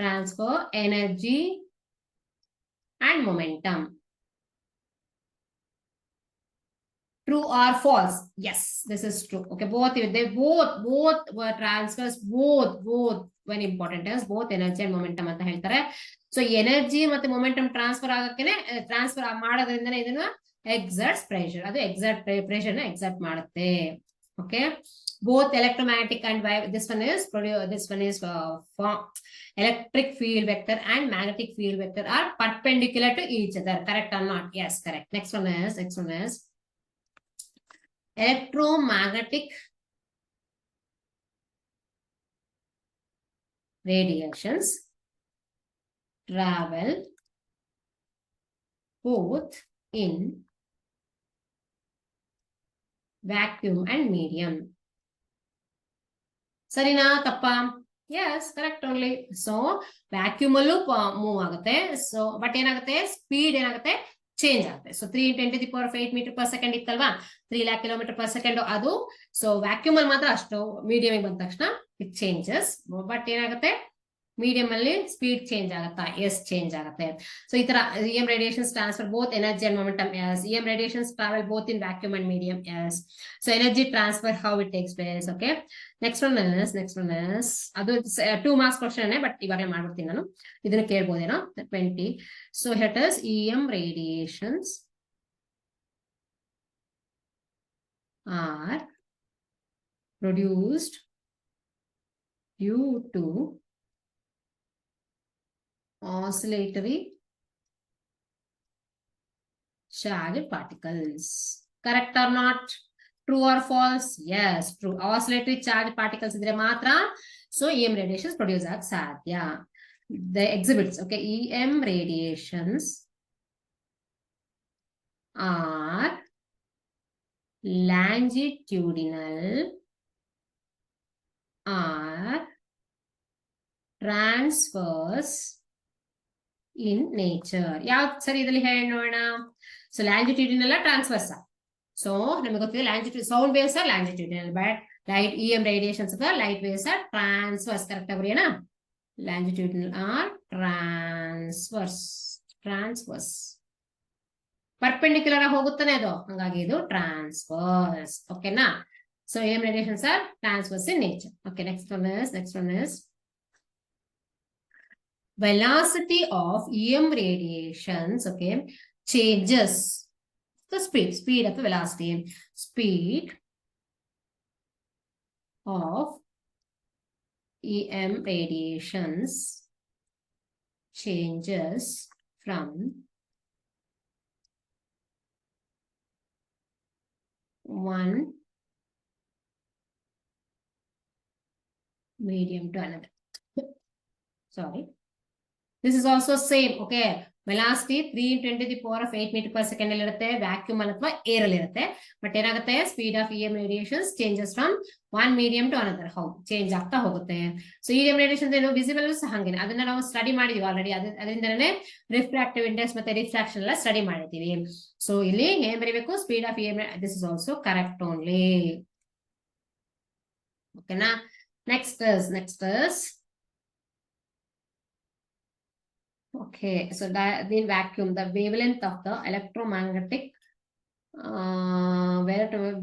Speaker 1: transfer energy and momentum. True or false? Yes, this is true. Okay, both were transfers, both very important is both energy and momentum ಅಂತ ಹೇಳ್ತಾರೆ. ಸೊ ಎನರ್ಜಿ ಮತ್ತೆ ಮೊಮೆಂಟಮ್ ಟ್ರಾನ್ಸ್ಫರ್ ಮಾಡೋದ್ರಿಂದನೇ ಇದನ್ನ ಎಕ್ಸರ್ಟ್ಸ್ ಪ್ರೆಷರ್, ಅದು ಪ್ರೆಷರ್ ನ ಎಕ್ಸರ್ಟ್ ಮಾಡುತ್ತೆ. Okay, both electromagnetic and this one is electric field vector and magnetic field vector are perpendicular to each other. Correct or not? Yes, correct. Next one is electromagnetic radiations travel both in vacuum and medium. ಸರಿನಾ ತಪ್ಪಾ? Yes, correct only. So vacuum ಅಲ್ಲೂ ಮೂವ್ ಆಗುತ್ತೆ. ಸೊ ಬಟ್ ಏನಾಗುತ್ತೆ, ಸ್ಪೀಡ್ ಏನಾಗುತ್ತೆ, ಚೇಂಜ್ ಆಗುತ್ತೆ. ಸೊ 3 × 10⁸ ಮೀಟರ್ ಪರ್ ಸೆಕೆಂಡ್ ಇತ್ತಲ್ವಾ, 3 lakh ಕಿಲೋಮೀಟರ್ ಪರ್ ಸೆಕೆಂಡ್ ಅದು. ಸೊ ವ್ಯಾಕ್ಯೂಮ್ ಅಲ್ಲಿ ಮಾತ್ರ ಅಷ್ಟು, ಮೀಡಿಯಂ ಬಂದ ತಕ್ಷಣ ಇಟ್ ಚೇಂಜಸ್. ಬಟ್ ಏನಾಗುತ್ತೆ, ಮೀಡಿಯಂ ಅಲ್ಲಿ ಸ್ಪೀಡ್ ಚೇಂಜ್ ಆಗುತ್ತಾ? ಎಸ್, ಚೇಂಜ್ ಆಗುತ್ತೆ. ಸೊ ಈ ತರ EM radiations transfer both energy and momentum. Yes, EM radiations travel both in vacuum and medium. Yes, so energy transfer, how it takes place. Okay, next one is ಅದು 2 marks question ಬಟ್ ಇವಾಗಲೇ ಮಾಡ್ಬಿಡ್ತೀನಿ ನಾನು. ಇದನ್ನ ಕೇಳ್ಬೋದೇನೋ 20. So here it is, EM radiations are produced due to oscillatory charged particles. Correct or not? True or false? Yes, true. Oscillatory charged particles idre matra so EM radiations produce ag sadhya. The exhibits, okay, EM radiations are longitudinal or transverse in nature. ಯಾವ್ದು ಸರಿ ಇದರಲ್ಲಿ ಹೇಳಿ ನೋಡೋಣ. So ಲ್ಯಾಂಜಿಟ್ಯೂಡಿನಲ್ transverse. ಸೊ ನಮಗೆ ಗೊತ್ತಿದೆ longitude sound waves are longitudinal, but light EM radiations ಅಥವಾ light waves are transverse. Correct agree ಏನಾ? ಲ್ಯಾಂಜಿಟ್ಯೂಡಿನಲ್ ಆರ್ ಟ್ರಾನ್ಸ್ವರ್ಸ್ ಪರ್ಪೆಂಡಿಕ್ಯುಲರ್ ಹೋಗುತ್ತಾನೆ ಅದು, ಹಂಗಾಗಿ ಇದು ಟ್ರಾನ್ಸ್ವರ್ಸ್. ಓಕೆನಾ? So EM radiations are transverse in nature. Okay, next one is velocity of EM radiations, okay, changes the speed of the velocity. Speed of EM radiations changes from 1 medium to another. Sorry. This is also same. Okay, velocity 3 × 10⁸ meter per second ಅಲ್ಲಿ ಇರುತ್ತೆ, ವ್ಯಾಕ್ಯೂಮ್ ಅಥವಾ ಏರ್ ಅಲ್ಲಿ ಇರುತ್ತೆ. ಬಟ್ ಏನಾಗುತ್ತೆ, speed of EM radiations changes from 1 medium to another. ಹೌದು, ಚೇಂಜ್ ಆಗ್ತಾ ಹೋಗುತ್ತೆ. ಸೊ EM radiations ಏನು ವಿಸಿಬಲ್ ಸಹ ಹಂಗೇನೆ, ಅದನ್ನ ನಾವು ಸ್ಟಡಿ ಮಾಡಿದೀವಿ ಆಲ್ರೆಡಿ. ಅದರಿಂದನೇ ರಿಫ್ರಾಕ್ಟಿವ್ ಇಂಡೆಕ್ಸ್ ಮತ್ತೆ ರಿಫ್ರಾಕ್ಷನ್ ಎಲ್ಲ ಸ್ಟಡಿ ಮಾಡಿದೀವಿ. ಸೊ ಇಲ್ಲಿ ಏನ್ ಬರೀಬೇಕು, speed of EM. This is also correct only. ಓಕೆನಾ? Next is okay, so the vacuum, the wavelength of the electromagnetic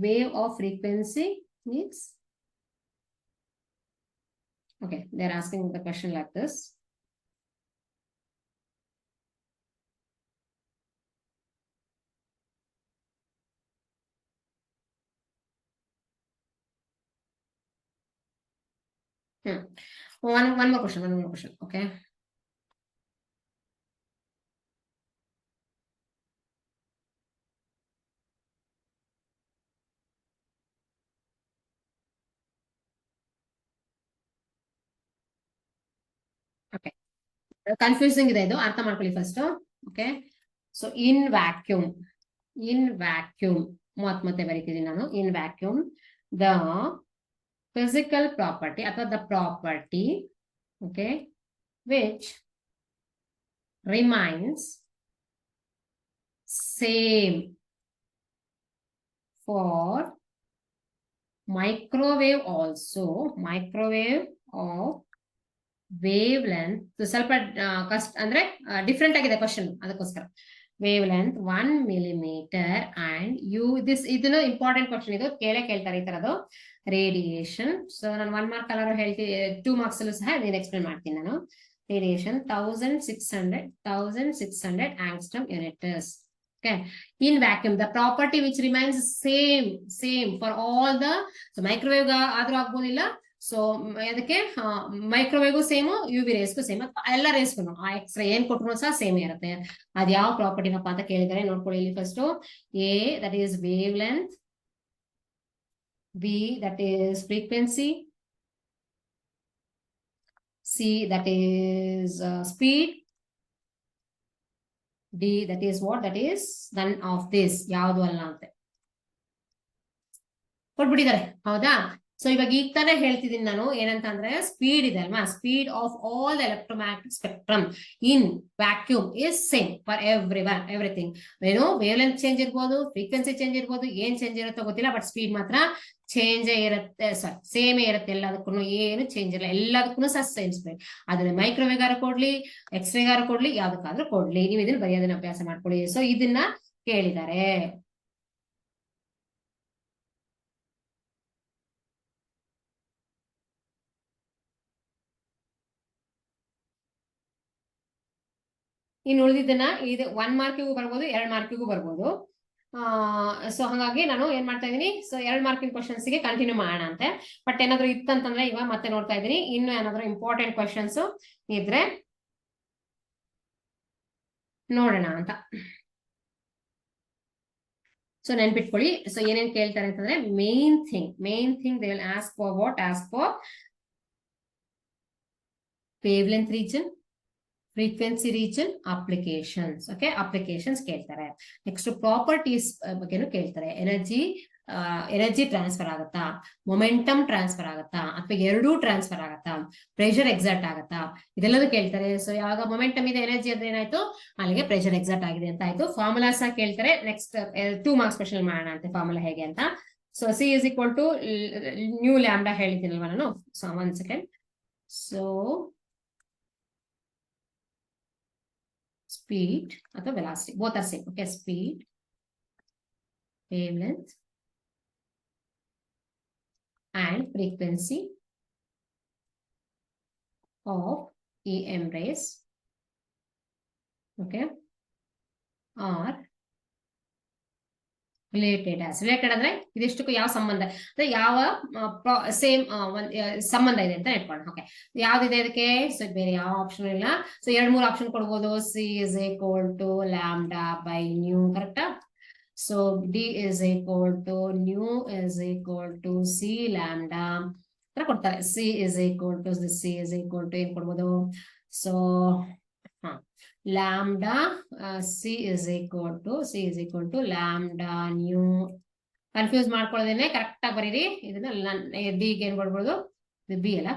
Speaker 1: wave of frequency is, okay, they're asking the question like this. One more question, okay. Okay, confusing ಇದೆ ಇದು, ಅರ್ಥ ಮಾಡ್ಕೊಳ್ಳಿ first. Okay, so in vacuum ಮತ್ತೆ ಬರೀತಿದ್ದೀನಿ ನಾನು. ಇನ್ ವ್ಯಾಕ್ಯೂಮ್ ದ physical property ಅಥವಾ the property, okay, which remains same for microwave also, microwave of wavelength, ಸ್ವಲ್ಪ ಕಷ್ಟ ಅಂದ್ರೆ ಡಿಫ್ರೆಂಟ್ ಆಗಿದೆ ಕ್ವಶನ್, ಅದಕ್ಕೋಸ್ಕರ ವೇವ್ ಲೆಂತ್ 1 millimeter and ಇದನ್ನು ಇಂಪಾರ್ಟೆಂಟ್ ಕ್ವಶನ್, ಇದು ಕೇಳ್ತಾರೆ ಈ ತರದ್ದು. ರೇಡಿಯೇಷನ್, ಸೊ ನಾನು 1 ಮಾರ್ಕ್ ಕಲರ್ ಹೇಳ್ತೀನಿ, 2 ಮಾರ್ಕ್ಸ್ ಅಲ್ಲೂ ಸಹ ನೀನು ಎಕ್ಸ್ಪ್ಲೇನ್ ಮಾಡ್ತೀನಿ ನಾನು. Radiation 1600 angstrom units. Okay, in vacuum the property which remains same for all the, so microwave ಆದ್ರೂ ಆಗ್ಬೋದಿಲ್ಲ, ಸೊ ಅದಕ್ಕೆ ಮೈಕ್ರೋವೇವ್ಗೂ ಸೇಮ್, ಯು ವಿ ರೇಸ್ಗೂ ಸೇಮ್, ಎಲ್ಲ ರೇಸ್ಗೂ ಆ ಎಕ್ಸ್ರೇ ಏನ್ ಕೊಟ್ಟರು ಸಹ ಸೇಮ್ ಇರುತ್ತೆ. ಅದ್ ಯಾವ ಪ್ರಾಪರ್ಟಿನಪ್ಪ ಅಂತ ಕೇಳಿದರೆ ನೋಡ್ಕೊಳ್ಳಿ ಇಲ್ಲಿ first. A that is wave length, be that is frequency, see that is speed, D that is what, that is none of this, ಯಾವುದು ಅಲ್ಲ ಅಂತ ಕೊಟ್ಬಿಟ್ಟಿದ್ದಾರೆ. ಹೌದಾ, ಸೊ ಇವಾಗ ಈಗ ತಾನೇ ಹೇಳ್ತಿದ್ದೀನಿ ನಾನು, ಏನಂತ ಅಂದ್ರೆ ಸ್ಪೀಡ್ ಇದೆ ಅಲ್ವಾ, speed of all the electromagnetic spectrum in vacuum is same for everything. ಏನು ವೇವ್ ಲೆಂತ್ ಚೇಂಜ್ ಇರ್ಬೋದು, ಫ್ರೀಕ್ವೆನ್ಸಿ ಚೇಂಜ್ ಇರ್ಬೋದು, ಏನ್ ಚೇಂಜ್ ಇರುತ್ತೋ ಗೊತ್ತಿಲ್ಲ, ಬಟ್ ಸ್ಪೀಡ್ ಮಾತ್ರ ಚೇಂಜ್ ಇರುತ್ತೆ, ಸಾರಿ ಸೇಮೇ ಇರುತ್ತೆ ಎಲ್ಲದಕ್ಕೂ, ಏನು ಚೇಂಜ್ ಇಲ್ಲ, ಎಲ್ಲದಕ್ಕೂ ಸಹ ಸೇಮ್ ಸ್ಪೀಡ್. ಅದನ್ನ ಮೈಕ್ರೋವೇವ್ಗಾರ ಕೊಡ್ಲಿ, ಎಕ್ಸ್ರೇಗಾರ ಕೊಡ್ಲಿ, ಯಾವ್ದಕ್ಕಾದ್ರೂ ಕೊಡ್ಲಿ, ನೀವು ಇದನ್ನ ಬರೆಯೋದನ್ನ ಅಭ್ಯಾಸ ಮಾಡ್ಕೊಳ್ಳಿ. ಸೊ ಇದನ್ನ ಕೇಳಿದ್ದಾರೆ. ಇನ್ನು ಉಳಿದಿದ್ದನ್ನ ಇದು 1 ಮಾರ್ಕಿಗೂ ಬರ್ಬೋದು, 2 ಮಾರ್ಕಿಗೂ ಬರ್ಬೋದು. ಸೊ ಹಾಗಾಗಿ ನಾನು ಏನ್ ಮಾಡ್ತಾ ಇದೀನಿ, ಸೊ 2 ಮಾರ್ಕಿನ ಕ್ವಶನ್ಸ್ ಗೆ ಕಂಟಿನ್ಯೂ ಮಾಡೋಣ ಅಂತೆ. ಬಟ್ ಏನಾದ್ರು ಇತ್ತಂತಂದ್ರೆ ಇವಾಗ ಮತ್ತೆ ನೋಡ್ತಾ ಇದೀನಿ, ಇನ್ನು ಏನಾದ್ರು ಇಂಪಾರ್ಟೆಂಟ್ ಕ್ವಶನ್ಸ್ ಇದ್ರೆ ನೋಡೋಣ ಅಂತ. ಸೊ ನೆನ್ಪಿಟ್ಕೊಳ್ಳಿ, ಸೊ ಏನೇನ್ ಕೇಳ್ತಾರೆ ಅಂತಂದ್ರೆ main thing they will ask for what, ask for wave length region, frequency region, applications. Okay, applications ಕೇಳ್ತಾರೆ. ನೆಕ್ಸ್ಟ್ ಪ್ರಾಪರ್ಟೀಸ್ ಬಗ್ಗೆನೂ ಕೇಳ್ತಾರೆ. ಎನರ್ಜಿ ಟ್ರಾನ್ಸ್ಫರ್ ಆಗುತ್ತಾ, ಮೊಮೆಂಟಮ್ ಟ್ರಾನ್ಸ್ಫರ್ ಆಗುತ್ತಾ, ಅಥವಾ ಎರಡೂ ಟ್ರಾನ್ಸ್ಫರ್ ಆಗುತ್ತಾ, ಪ್ರೆಷರ್ ಎಕ್ಸರ್ಟ್ ಆಗುತ್ತಾ, ಇದೆಲ್ಲದೂ ಕೇಳ್ತಾರೆ. ಸೊ ಯಾವಾಗ ಮೊಮೆಂಟಮ್ ಇದೆ, ಎನರ್ಜಿ ಅಂದ್ರೆ ಏನಾಯ್ತು, ಅಲ್ಲಿಗೆ ಪ್ರೆಷರ್ ಎಕ್ಸರ್ಟ್ ಆಗಿದೆ ಅಂತ ಆಯ್ತು. ಫಾರ್ಮುಲಾಸ್ ಕೇಳ್ತಾರೆ. ನೆಕ್ಸ್ಟ್ 2 ಮಾರ್ಕ್ಸ್ ಕ್ವಶನ್ ಮಾಡೋಣ ಅಂತೆ ಫಾರ್ಮುಲಾ ಹೇಗೆ ಅಂತ. So C is equal to nu lambda ಹೇಳಿದ್ದೀನಲ್ವಾ ನಾನು. So 1 second. ಸೊ speed ಅಥವಾ velocity, both are same. Okay, speed, wavelength and frequency of EM rays, okay, are related ಅಂದ್ರೆ ಇದಿಷ್ಟಕ್ಕೂ ಯಾವ ಸಂಬಂಧ, ಅಂದ್ರೆ ಯಾವ ಸೇಮ್ ಸಂಬಂಧ ಇದೆ ಅಂತ ಇಟ್ಕೊಳ್ಳೋಣ. ಓಕೆ, ಯಾವ್ದಿದೆ ಅದಕ್ಕೆ, ಸೊ ಬೇರೆ ಯಾವ ಆಪ್ಷನ್ ಇಲ್ಲ. ಸೊ 2-3 ಆಪ್ಷನ್ ಕೊಡ್ಬೋದು. C is equal to lambda by nu, ಕರೆಕ್ಟಾ. So D is equal to nu is equal to C lambda ತರ ಕೊಡ್ತಾರೆ. ಸಿ ಇಸ್ ಈಕ್ವಲ್ ಟು ಏನ್ ಕೊಡ್ಬೋದು, so lambda c is equal to lambda nu. Confuse ಮಾಡ್ಕೊಳ್ಳೋದೇನೆ, ಕರೆಕ್ಟ್ ಆಗಿ ಬರೀರಿ ಇದನ್ನ. ಡಿ ಗೆ ಏನ್ ಕೊಡ್ಬೋದು, ಬಿ ಅಲ್ಲ.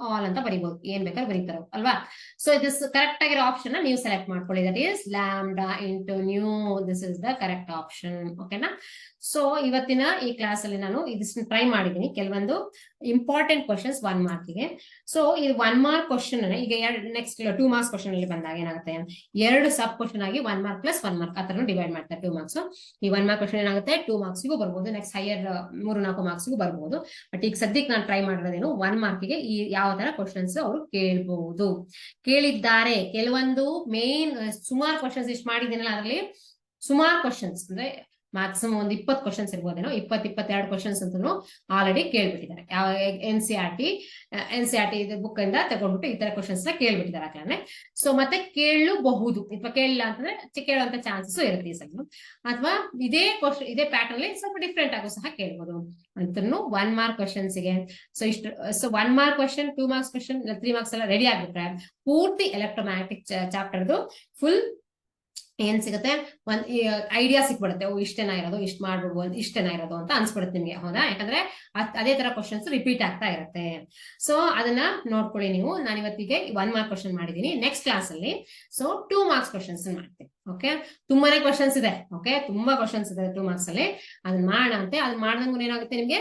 Speaker 1: ಆಲ್ ಅಂತ ಬರೀಬಹುದು, ಏನ್ ಬೇಕಾದ್ರೆ ಬರೀತಾರ ಅಲ್ವಾ. ಸೊ ಇದು ಕರೆಕ್ಟ್ ಆಗಿರೋ ಆಪ್ಷನ್ ನೀವು ಸೆಲೆಕ್ಟ್ ಮಾಡ್ಕೊಳ್ಳಿ, that is lambda into new, this is the correct option. ಓಕೆನಾ. ಸೊ ಇವತ್ತಿನ ಈ ಕ್ಲಾಸ್ ಅಲ್ಲಿ ನಾನು ಇದನ್ನ ಟ್ರೈ ಮಾಡಿದ್ದೀನಿ, ಕೆಲವೊಂದು ಇಂಪಾರ್ಟೆಂಟ್ ಕ್ವಶನ್ಸ್ 1 ಮಾರ್ಕ್ಗೆ. ಸೊ ಇದು 1 ಮಾರ್ಕ್ ಕ್ವಶನ್ ಈಗ ನೆಕ್ಸ್ಟ್ 2 ಮಾರ್ಕ್ಸ್ ಕ್ವಶನ್ ಅಲ್ಲಿ ಬಂದಾಗ ಏನಾಗುತ್ತೆ, 2 ಸಬ್ ಕ್ವಶನ್ ಆಗಿ 1 ಮಾರ್ಕ್ ಪ್ಲಸ್ 1 ಮಾರ್ಕ್ ಆತರ ಡಿವೈಡ್ ಮಾಡ್ತಾರೆ 2 ಮಾರ್ಕ್ಸ್. ಈ 1 ಮಾರ್ಕ್ ಕ್ವಶನ್ ಏನಾಗುತ್ತೆ 2 ಮಾರ್ಕ್ಸ್ಗೂ ಬರ್ಬೋದು, ನೆಕ್ಸ್ಟ್ ಹೈಯರ್ 3-4 ಮಾರ್ಕ್ಸ್ಗೂ ಬರ್ಬೋದು. ಬಟ್ ಈಗ ಸದ್ಯಕ್ಕೆ ನಾನು ಟ್ರೈ ಮಾಡಿರೋದೇನು 1 ಮಾರ್ಕ್ಗೆ ಈ ಯಾವ ತರ ಕ್ವಶನ್ಸ್ ಅವರು ಕೇಳಬಹುದು, ಕೇಳಿದ್ದಾರೆ. ಕೆಲವೊಂದು ಮೇನ್ ಸುಮಾರು ಕ್ವಶನ್ಸ್ ಇಷ್ಟು ಮಾಡಿದ್ದೀನಲ್ಲ, ಅದರಲ್ಲಿ ಸುಮಾರು ಕ್ವಶನ್ಸ್ ಅಂದ್ರೆ ಮ್ಯಾಕ್ಸಿಮಮ್ ಒಂದು 20 ಕ್ವಶನ್ಸ್ ಇರ್ಬೋದೇನೋ, 22 ಕ್ವಶನ್ಸ್ ಅಂತೂ ಆಲ್ರೆಡಿ ಕೇಳ್ಬಿಟ್ಟಿದ್ದಾರೆ. ಯಾವ NCERT ಬುಕ್ ಇಂದ ತಗೊಂಡ್ಬಿಟ್ಟು ಈ ತರ ಕ್ವಶನ್ಸ್ ಕೇಳ್ಬಿಟ್ಟಿದ್ದಾರೆ ಆಗ್ಲೇ. ಸೊ ಮತ್ತೆ ಕೇಳಬಹುದು ಅಥವಾ ಕೇಳಿಲ್ಲ ಅಂತಂದ್ರೆ ಕೇಳುವಂತ ಚಾನ್ಸಸ್ ಇರುತ್ತೆ ಈ ಸಲ, ಅಥವಾ ಇದೇ ಪ್ಯಾಟರ್ನ್ ಅಲ್ಲಿ ಸ್ವಲ್ಪ ಡಿಫ್ರೆಂಟ್ ಆಗೋ ಸಹ ಕೇಳ್ಬೋದು ಅಂತೂ 1 ಮಾರ್ಕ್ ಕ್ವಶನ್ಸ್ ಗೆ. ಸೊ ಇಷ್ಟು 1 mark question, 2 marks question, 3 marks ಎಲ್ಲ ರೆಡಿ ಆಗ್ಬಿಟ್ರೆ ಪೂರ್ತಿ ಎಲೆಕ್ಟ್ರೋಮ್ಯಾಗ್ನೆಟಿಕ್ ಚಾಪ್ಟರ್ದು ಫುಲ್ ಏನ್ ಸಿಗುತ್ತೆ, ಒಂದ್ ಐಡಿಯಾ ಸಿಕ್ಬಿಡುತ್ತೆ. ಇಷ್ಟೇನ ಇರೋದು, ಇಷ್ಟು ಮಾಡ್ಬಿಡ್ಬೋದು, ಇಷ್ಟೇನ ಇರೋದು ಅಂತ ಅನ್ಸ್ಬಿಡುತ್ತೆ ನಿಮ್ಗೆ, ಹೌದಾ. ಯಾಕಂದ್ರೆ ಅದೇ ತರ ಕ್ವಶನ್ಸ್ ರಿಪೀಟ್ ಆಗ್ತಾ ಇರುತ್ತೆ. ಸೊ ಅದನ್ನ ನೋಡ್ಕೊಳ್ಳಿ ನೀವು. ನಾನು ಇವತ್ತಿಗೆ 1 ಮಾರ್ಕ್ ಕ್ವಶನ್ ಮಾಡಿದೀನಿ. ನೆಕ್ಸ್ಟ್ ಕ್ಲಾಸ್ ಅಲ್ಲಿ 2 ಮಾರ್ಕ್ಸ್ ಕ್ವಶನ್ಸ್ ಮಾಡ್ತೀನಿ. ಓಕೆ, ತುಂಬಾನೇ ಕ್ವಶನ್ಸ್ ಇದೆ. ಓಕೆ, ತುಂಬಾ ಕ್ವಶನ್ಸ್ ಇದೆ 2 ಮಾರ್ಕ್ಸ್ ಅಲ್ಲಿ. ಅದನ್ನ ಮಾಡಂತೆ, ಅದನ್ನ ಮಾಡ್ದಂಗೂ ಏನಾಗುತ್ತೆ ನಿಮ್ಗೆ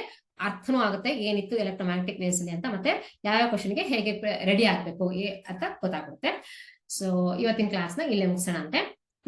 Speaker 1: ಅರ್ಥನೂ ಆಗುತ್ತೆ ಏನಿತ್ತು ಎಲೆಕ್ಟ್ರೋಮ್ಯಾಗ್ನೆಟಿಕ್ ವೇವ್ಸ್ ಅಲ್ಲಿ ಅಂತ, ಮತ್ತೆ ಯಾವ ಕ್ವಶನ್ಗೆ ಹೇಗೆ ರೆಡಿ ಆಗ್ಬೇಕು ಅಂತ ಗೊತ್ತಾಗುತ್ತೆ. ಸೊ ಇವತ್ತಿನ ಕ್ಲಾಸ್ನ ಇಲ್ಲೇ ಮುಗಿಸೋಣ ಅಂತೆ.